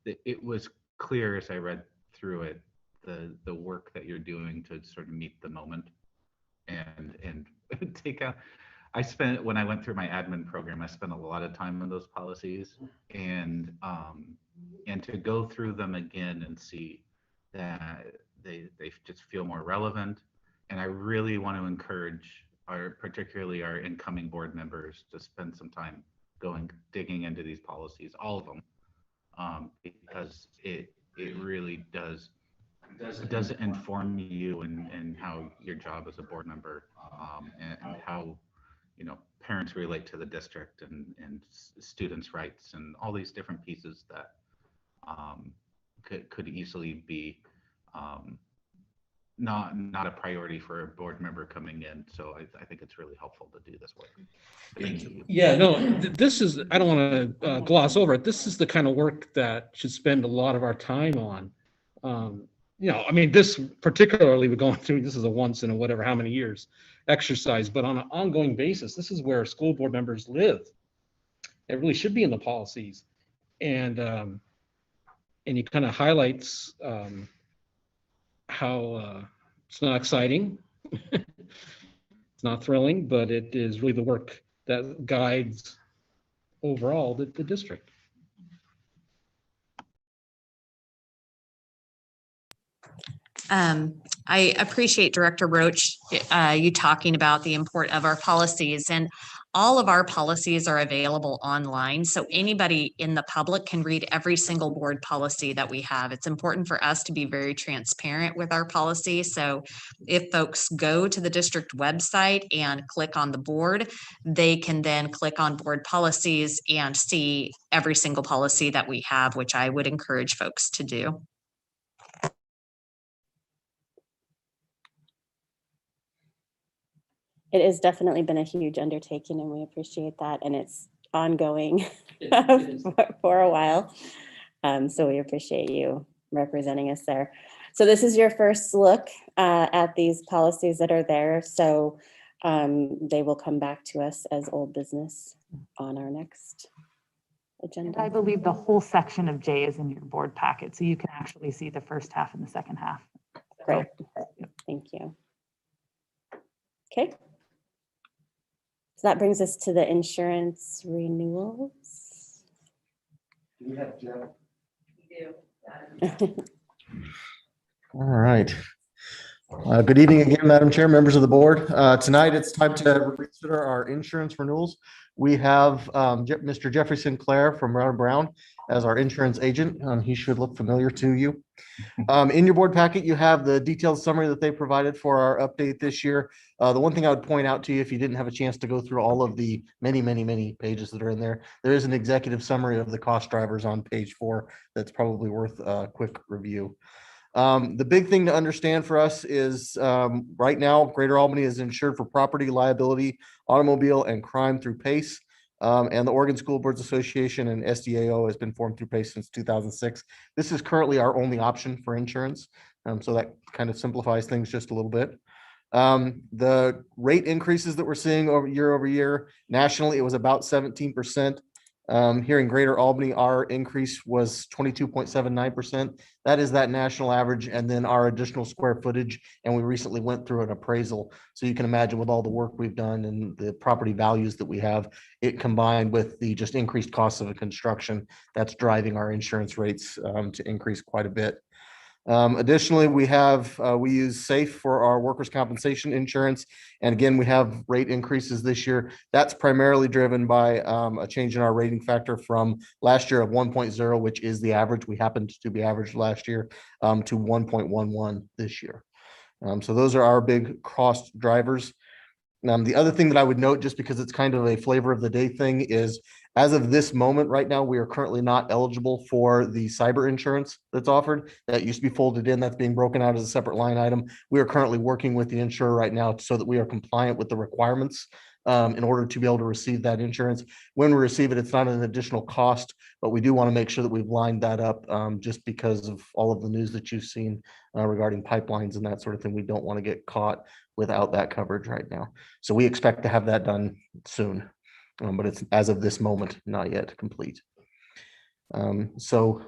it was clear as I read through it, the work that you're doing to sort of meet the moment and take out. When I went through my admin program, I spent a lot of time on those policies, and to go through them again and see that they just feel more relevant. And I really want to encourage particularly our incoming board members to spend some time digging into these policies, all of them, because it really does inform you and how your job as a board member, and how parents relate to the district and students' rights and all these different pieces that could easily be not a priority for a board member coming in. So I think it's really helpful to do this work. Thank you. Yeah, no, this is, I don't want to gloss over it. This is the kind of work that should spend a lot of our time on. I mean, this particularly we're going through, this is a once in a whatever, how many years exercise, but on an ongoing basis, this is where school board members live. It really should be in the policies. And it kind of highlights how it's not exciting, it's not thrilling, but it is really the work that guides overall the district. I appreciate Director Roach, you talking about the import of our policies, and all of our policies are available online. So anybody in the public can read every single board policy that we have. It's important for us to be very transparent with our policy. So if folks go to the district website and click on the board, they can then click on board policies and see every single policy that we have, which I would encourage folks to do. It has definitely been a huge undertaking, and we appreciate that. And it's ongoing for a while. So we appreciate you representing us there. So this is your first look at these policies that are there. So they will come back to us as old business on our next agenda. I believe the whole section of J is in your board packet, so you can actually see the first half and the second half. Great, thank you. Okay. So that brings us to the insurance renewals. Do we have Jeff? We do. All right. Good evening again, Madam Chair, members of the board. Tonight it's time to consider our insurance renewals. We have Mr. Jeffrey Sinclair from Brown as our insurance agent. He should look familiar to you. In your board packet, you have the detailed summary that they provided for our update this year. The one thing I would point out to you, if you didn't have a chance to go through all of the many pages that are in there, there is an executive summary of the cost drivers on page 4 that's probably worth a quick review. The big thing to understand for us is right now, Greater Albany is insured for property, liability, automobile, and crime through PACE. And the Oregon School Boards Association and SDAO has been formed through PACE since 2006. This is currently our only option for insurance. So that kind of simplifies things just a little bit. The rate increases that we're seeing over year, nationally, it was about 17%. Here in Greater Albany, our increase was 22.79%. That is that national average, and then our additional square footage. And we recently went through an appraisal. So you can imagine with all the work we've done and the property values that we have, it combined with the just increased costs of the construction, that's driving our insurance rates to increase quite a bit. Additionally, we use SAFE for our workers' compensation insurance. And again, we have rate increases this year. That's primarily driven by a change in our rating factor from last year of 1.0, which is the average. We happened to be average last year to 1.11 this year. So those are our big cost drivers. The other thing that I would note, just because it's kind of a flavor of the day thing, is as of this moment right now, we are currently not eligible for the cyber insurance that's offered. That used to be folded in. That's being broken out as a separate line item. We are currently working with the insurer right now so that we are compliant with the requirements in order to be able to receive that insurance. When we receive it, it's not an additional cost, but we do want to make sure that we've lined that up just because of all of the news that you've seen regarding pipelines and that sort of thing. We don't want to get caught without that coverage right now. So we expect to have that done soon, but it's as of this moment, not yet complete. So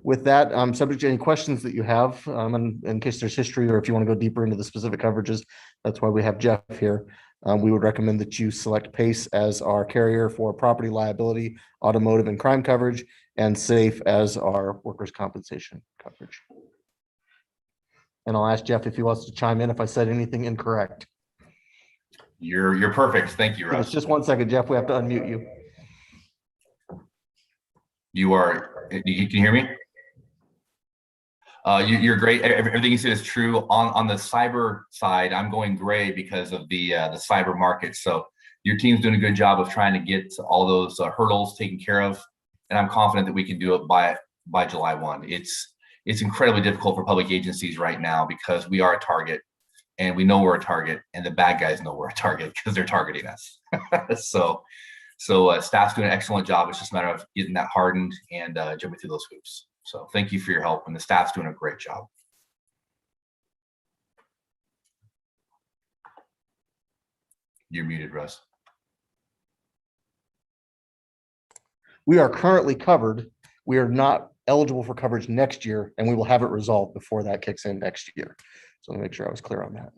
with that, subject to any questions that you have, in case there's history or if you want to go deeper into the specific coverages, that's why we have Jeff here. We would recommend that you select PACE as our carrier for property, liability, automotive, and crime coverage, and SAFE as our workers' compensation coverage. And I'll ask Jeff if he wants to chime in if I said anything incorrect. You're perfect. Thank you, Russ. Just 1 second, Jeff. We have to unmute you. Can you hear me? You're great. Everything you said is true. On the cyber side, I'm going gray because of the cyber market. So your team's doing a good job of trying to get all those hurdles taken care of, and I'm confident that we can do it by July 1. It's incredibly difficult for public agencies right now because we are a target, and we know we're a target, and the bad guys know we're a target because they're targeting us. So staff's doing an excellent job. It's just a matter of getting that hardened and jumping through those hoops. So thank you for your help, and the staff's doing a great job. You're muted, Russ. We are currently covered. We are not eligible for coverage next year, and we will have it resolved before that kicks in next year. So let me make sure I was clear on that.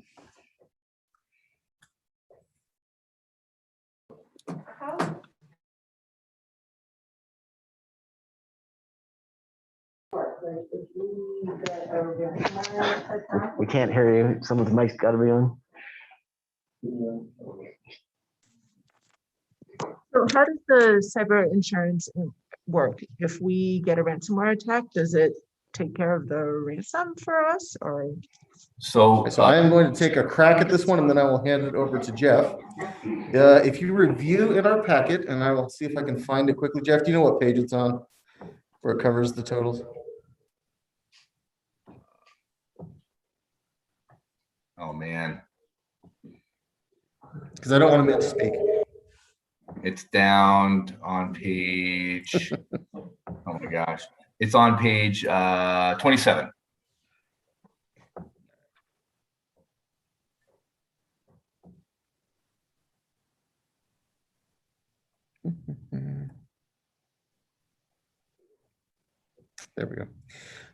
We can't hear you. Someone's mic's got to be on. So how does the cyber insurance work? If we get a ransomware attack, does it take care of the ransom for us, or? So I am going to take a crack at this one, and then I will hand it over to Jeff. If you review in our packet, and I will see if I can find it quickly. Jeff, do you know what page it's on where it covers the totals? Oh, man. Because I don't want to misspeak. It's down on page, oh my gosh. It's on page 27. There we go.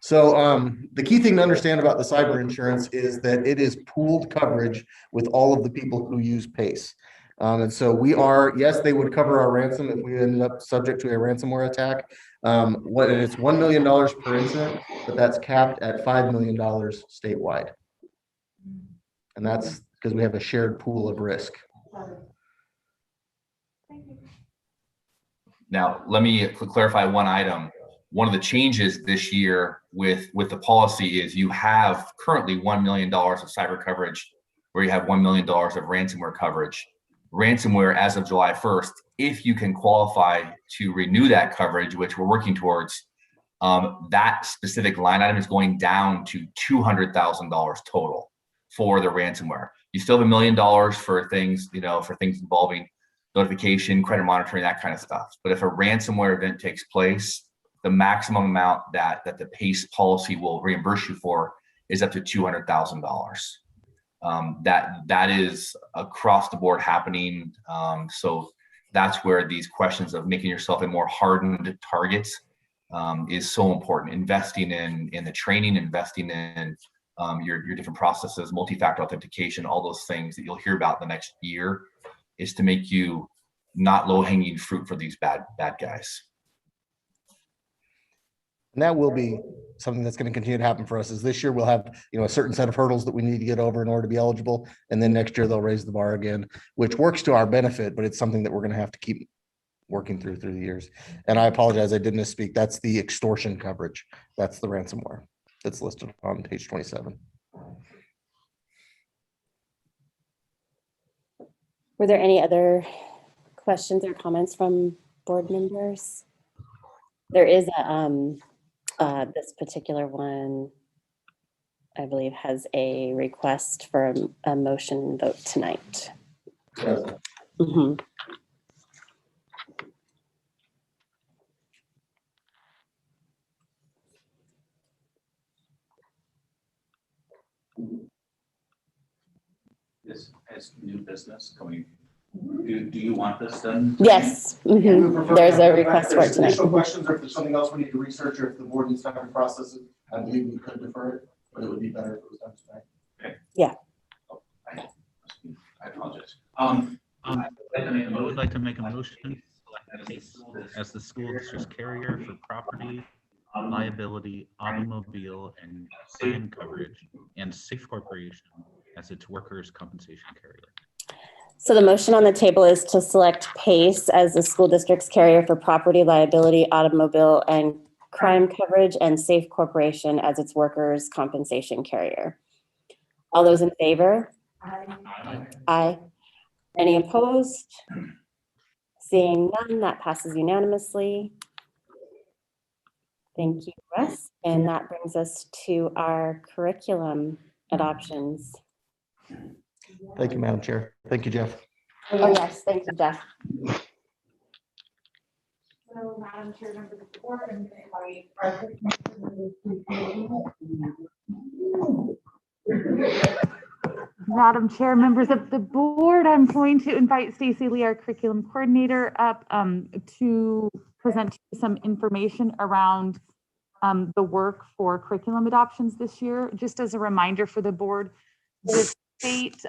So the key thing to understand about the cyber insurance is that it is pooled coverage with all of the people who use PACE. And so we are, yes, they would cover our ransom if we ended up subject to a ransomware attack. It's $1 million per incident, but that's capped at $5 million statewide. And that's because we have a shared pool of risk. Now, let me clarify one item. One of the changes this year with the policy is you have currently $1 million of cyber coverage, where you have $1 million of ransomware coverage. Ransomware, as of July 1st, if you can qualify to renew that coverage, which we're working towards, that specific line item is going down to $200,000 total for the ransomware. You still have $1 million for things, for things involving notification, credit monitoring, that kind of stuff. But if a ransomware event takes place, the maximum amount that the PACE policy will reimburse you for is up to $200,000. That is across the board happening. So that's where these questions of making yourself a more hardened target is so important. Investing in the training, investing in your different processes, multi-factor authentication, all those things that you'll hear about the next year, is to make you not low-hanging fruit for these bad guys. And that will be something that's going to continue to happen for us. Is this year we'll have, a certain set of hurdles that we need to get over in order to be eligible. And then next year they'll raise the bar again, which works to our benefit, but it's something that we're going to have to keep working through the years. And I apologize, I didn't misspeak. That's the extortion coverage. That's the ransomware that's listed on page 27. Were there any other questions or comments from board members? There is this particular one, I believe, has a request for a motion vote tonight. Mm-hmm. This as new business going. Do you want this done? Yes. Mm-hmm. There's a request for it tonight. Additional questions, or if there's something else we need to research, or if the board needs time to process it, I believe we could defer it, but it would be better if it was done tonight. Okay. Yeah. I apologize. I would like to make a motion as the school district's carrier for property, liability, automobile, and crime coverage, and Safe Corporation as its workers' compensation carrier. So the motion on the table is to select PACE as the school district's carrier for property, liability, automobile, and crime coverage, and Safe Corporation as its workers' compensation carrier. All those in favor? Aye. Aye. Any opposed? Seeing none, that passes unanimously. Thank you, Russ. And that brings us to our curriculum adoptions. Thank you, Madam Chair. Thank you, Jeff. Oh, yes, thank you, Jeff. So, Madam Chair, members of the board, I'm going to Madam Chair, members of the board, I'm going to invite Stacy Lee, our curriculum coordinator, up to present some information around the work for curriculum adoptions this year. Just as a reminder for the board, the state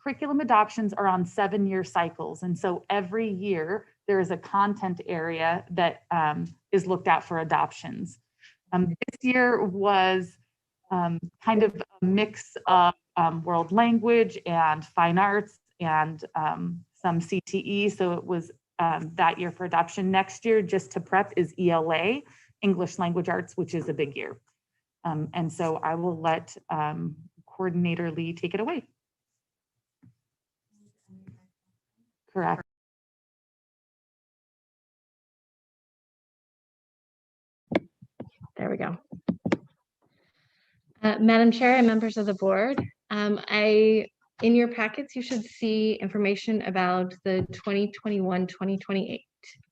curriculum adoptions are on 7-year cycles. And so every year there is a content area that is looked at for adoptions. This year was kind of a mix of world language and fine arts and some CTE. So it was that year for adoption. Next year, just to prep, is ELA, English Language Arts, which is a big year. And so I will let Coordinator Lee take it away. Correct. There we go. Madam Chair and members of the board, in your packets, you should see information about the 2021-2028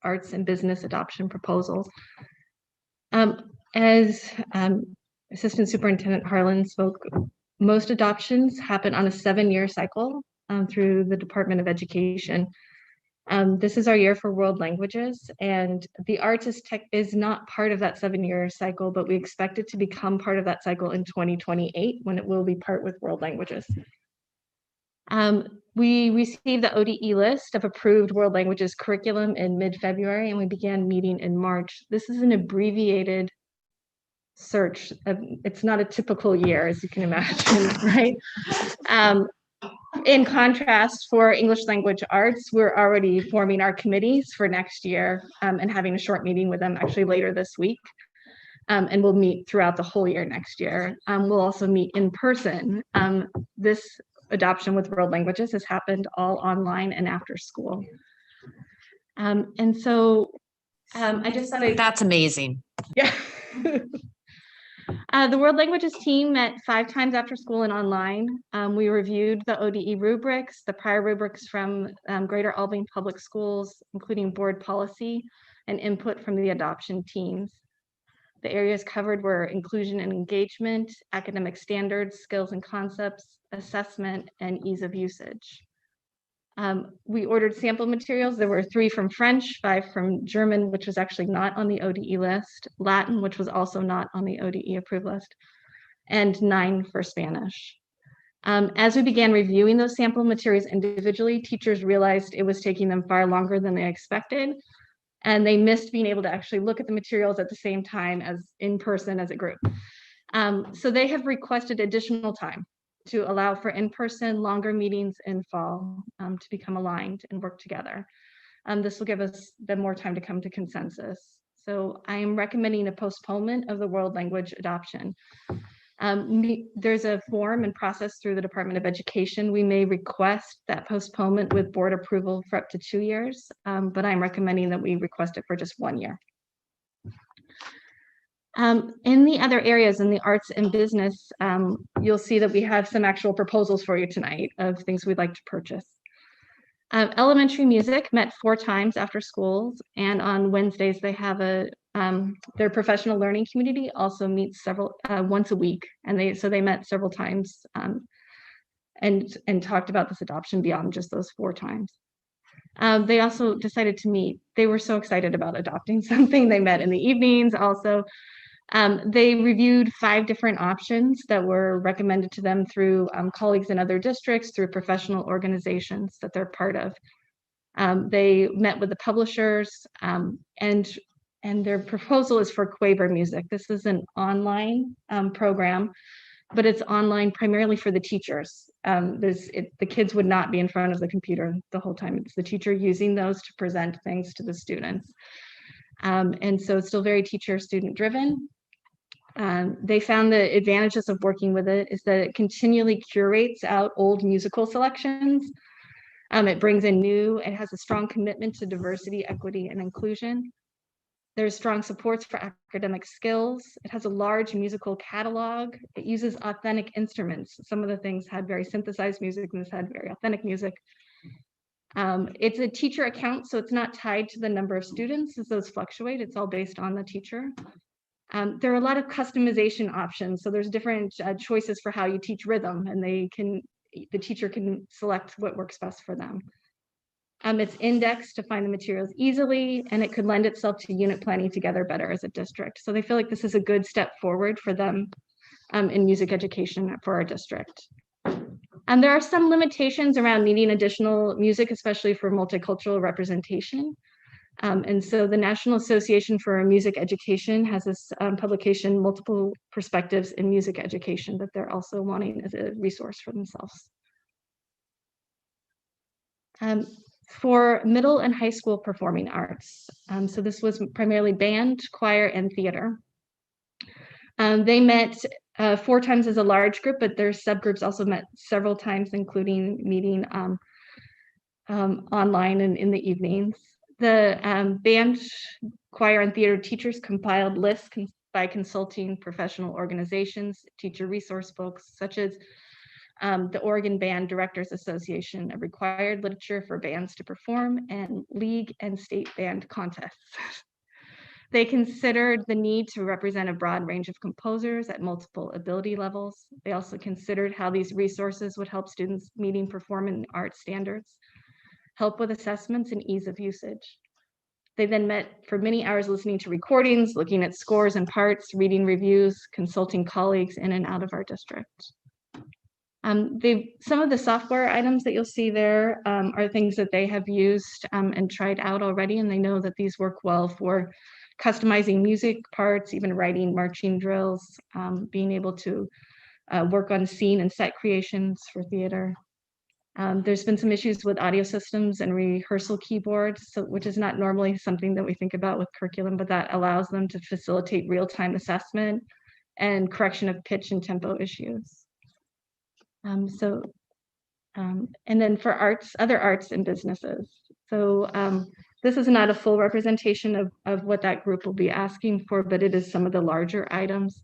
Arts and Business Adoption Proposal. As Assistant Superintendent Harlan spoke, most adoptions happen on a 7-year cycle through the Department of Education. This is our year for world languages, and the arts is not part of that 7-year cycle, but we expect it to become part of that cycle in 2028 when it will be part with world languages. We received the ODE list of approved world languages curriculum in mid-February, and we began meeting in March. This is an abbreviated search. It's not a typical year, as you can imagine, right? In contrast, for English language arts, we're already forming our committees for next year and having a short meeting with them actually later this week. And we'll meet throughout the whole year next year. We'll also meet in person. This adoption with world languages has happened all online and after school. And so I just thought That's amazing. Yeah. The world languages team met 5 times after school and online. We reviewed the ODE rubrics, the prior rubrics from Greater Albany Public Schools, including board policy and input from the adoption teams. The areas covered were inclusion and engagement, academic standards, skills and concepts, assessment, and ease of usage. We ordered sample materials. There were 3 from French, 5 from German, which was actually not on the ODE list, Latin, which was also not on the ODE approved list, and 9 for Spanish. As we began reviewing those sample materials individually, teachers realized it was taking them far longer than they expected, and they missed being able to actually look at the materials at the same time as in person as a group. So they have requested additional time to allow for in-person longer meetings in fall to become aligned and work together. This will give them more time to come to consensus. So I am recommending a postponement of the world language adoption. There's a form and process through the Department of Education. We may request that postponement with board approval for up to 2 years, but I'm recommending that we request it for just 1 year. In the other areas in the arts and business, you'll see that we have some actual proposals for you tonight of things we'd like to purchase. Elementary music met 4 times after schools, and on Wednesdays they have their professional learning community also meets once a week, and they met several times and talked about this adoption beyond just those 4 times. They also decided to meet. They were so excited about adopting something. They met in the evenings also. They reviewed 5 different options that were recommended to them through colleagues in other districts, through professional organizations that they're part of. They met with the publishers, and their proposal is for Quaver Music. This is an online program, but it's online primarily for the teachers. The kids would not be in front of the computer the whole time. It's the teacher using those to present things to the students. And so it's still very teacher-student driven. They found the advantages of working with it is that it continually curates out old musical selections. It brings in new, it has a strong commitment to diversity, equity, and inclusion. There's strong supports for academic skills. It has a large musical catalog. It uses authentic instruments. Some of the things had very synthesized music, and this had very authentic music. It's a teacher account, so it's not tied to the number of students as those fluctuate. It's all based on the teacher. There are a lot of customization options. So there's different choices for how you teach rhythm, and the teacher can select what works best for them. It's indexed to find the materials easily, and it could lend itself to unit planning together better as a district. So they feel like this is a good step forward for them in music education for our district. And there are some limitations around needing additional music, especially for multicultural representation. And so the National Association for Music Education has this publication, Multiple Perspectives in Music Education, that they're also wanting as a resource for themselves. For middle and high school performing arts. So this was primarily band, choir, and theater. They met 4 times as a large group, but their subgroups also met several times, including meeting online and in the evenings. The band, choir, and theater teachers compiled lists by consulting professional organizations, teacher resource books, such as the Oregon Band Directors Association of required literature for bands to perform, and league and state band contests. They considered the need to represent a broad range of composers at multiple ability levels. They also considered how these resources would help students meeting performing arts standards, help with assessments, and ease of usage. They then met for many hours listening to recordings, looking at scores and parts, reading reviews, consulting colleagues in and out of our district. Some of the software items that you'll see there are things that they have used and tried out already, and they know that these work well for customizing music parts, even writing marching drills, being able to work on scene and set creations for theater. There's been some issues with audio systems and rehearsal keyboards, which is not normally something that we think about with curriculum, but that allows them to facilitate real-time assessment and correction of pitch and tempo issues. And then for other arts and businesses. So this is not a full representation of what that group will be asking for, but it is some of the larger items.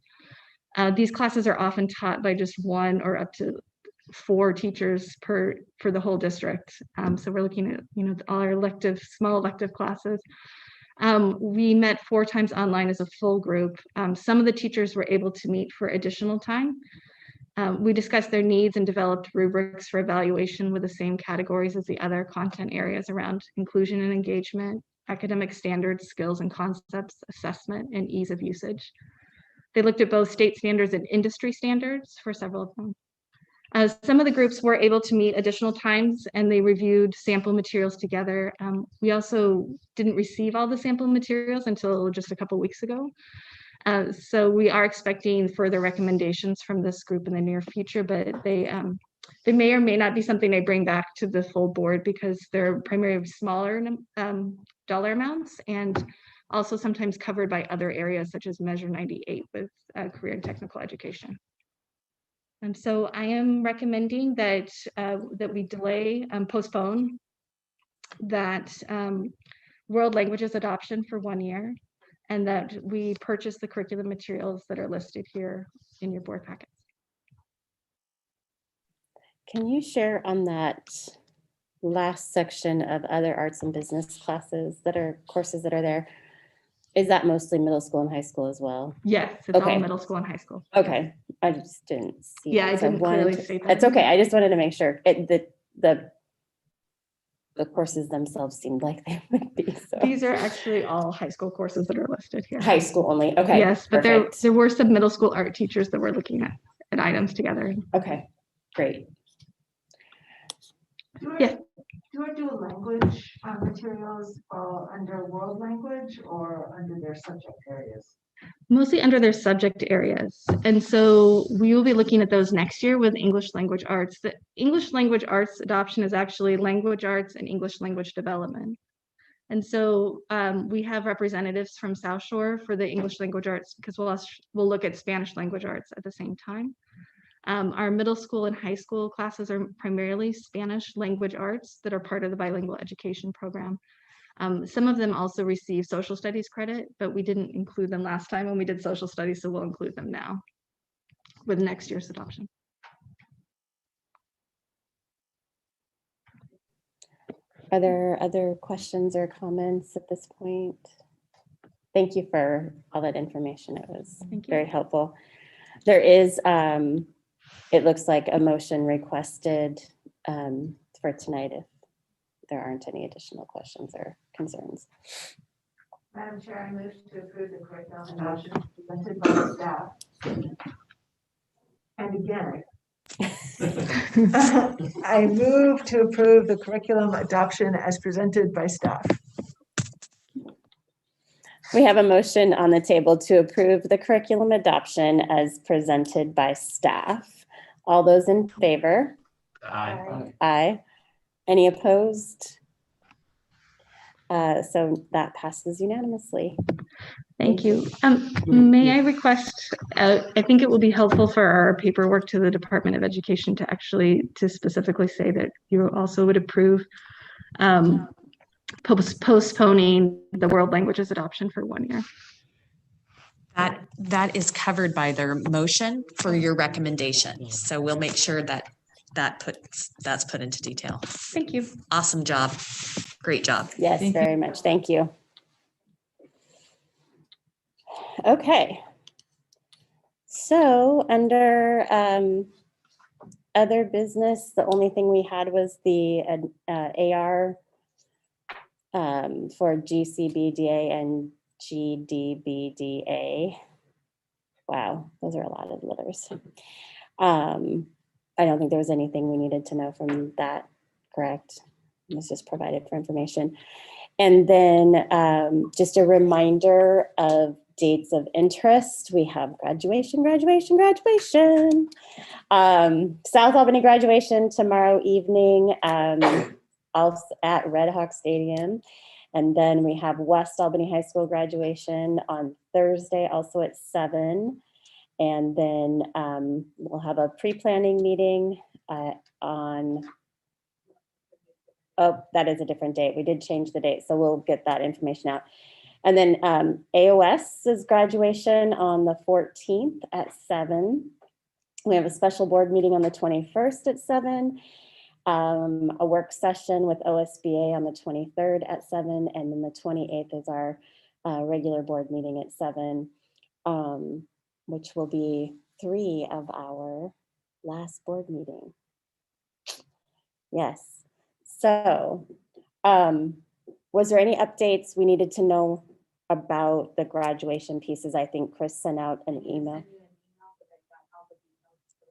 These classes are often taught by just 1 or up to 4 teachers for the whole district. So we're looking at, all our small elective classes. We met 4 times online as a full group. Some of the teachers were able to meet for additional time. We discussed their needs and developed rubrics for evaluation with the same categories as the other content areas around inclusion and engagement, academic standards, skills and concepts, assessment, and ease of usage. They looked at both state standards and industry standards for several of them. Some of the groups were able to meet additional times and they reviewed sample materials together. We also didn't receive all the sample materials until just a couple weeks ago. So we are expecting further recommendations from this group in the near future, but they may or may not be something they bring back to the full board because they're primarily smaller dollar amounts and also sometimes covered by other areas such as Measure 98 with career and technical education. And so I am recommending that we postpone that world languages adoption for 1 year, and that we purchase the curriculum materials that are listed here in your board packets. Can you share on that last section of other arts and business courses that are there? Is that mostly middle school and high school as well? Yes, it's all middle school and high school. Okay, I just didn't see. Yeah, I didn't clearly state that. It's okay, I just wanted to make sure. The courses themselves seemed like they would be. So. These are actually all high school courses that are listed here. High school only, okay. Yes, but there perfect. were some middle school art teachers that were looking at items together. Okay, great. Yeah. Do I do language materials under world language or under their subject areas? Mostly under their subject areas. And so we will be looking at those next year with English language arts. The English language arts adoption is actually language arts and English language development. And so we have representatives from South Shore for the English language arts because we'll look at Spanish language arts at the same time. Our middle school and high school classes are primarily Spanish language arts that are part of the bilingual education program. Some of them also receive social studies credit, but we didn't include them last time when we did social studies, so we'll include them now with next year's adoption. Are there other questions or comments at this point? Thank you for all that information. It was very helpful. There is, it looks like a motion requested for tonight if there aren't any additional questions or concerns. Madam Chair, I move to approve the curriculum adoption presented by the staff. And again, I move to approve the curriculum adoption as presented by staff. We have a motion on the table to approve the curriculum adoption as presented by staff. All those in favor? Aye. Aye. Any opposed? So that passes unanimously. Thank you. May I request, I think it will be helpful for our paperwork to the Department of Education to specifically say that you also would approve postponing the world languages adoption for 1 year. That is covered by their motion for your recommendation. So we'll make sure that's put into detail. Thank you. Awesome job. Great job. Yes, very much. Thank you. Okay. So under other business, the only thing we had was the AR for GCBDA and GDBDA. Wow, those are a lot of letters. I don't think there was anything we needed to know from that, correct? It was just provided for information. And then just a reminder of dates of interest. We have graduation. South Albany graduation tomorrow evening, also at Red Hawk Stadium. And then we have West Albany High School graduation on Thursday, also at 7. And then we'll have a pre-planning meeting on, oh, that is a different date. We did change the date, so we'll get that information out. And then AOS's graduation on the 14th at 7. We have a special board meeting on the 21st at 7. A work session with OSBA on the 23rd at 7. And then the 28th is our regular board meeting at 7, which will be 3 of our last board meeting. Yes. So was there any updates we needed to know about the graduation pieces? I think Chris sent out an email.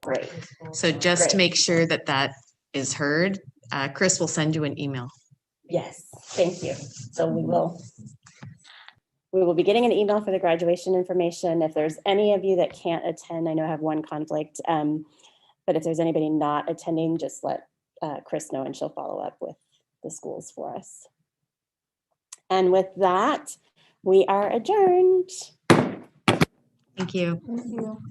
Great. So just to make sure that that is heard, Chris will send you an email. Yes, thank you. So we will be getting an email for the graduation information. If there's any of you that can't attend, I know I have one conflict, but if there's anybody not attending, just let Chris know and she'll follow up with the schools for us. And with that, we are adjourned. Thank you. Thank you.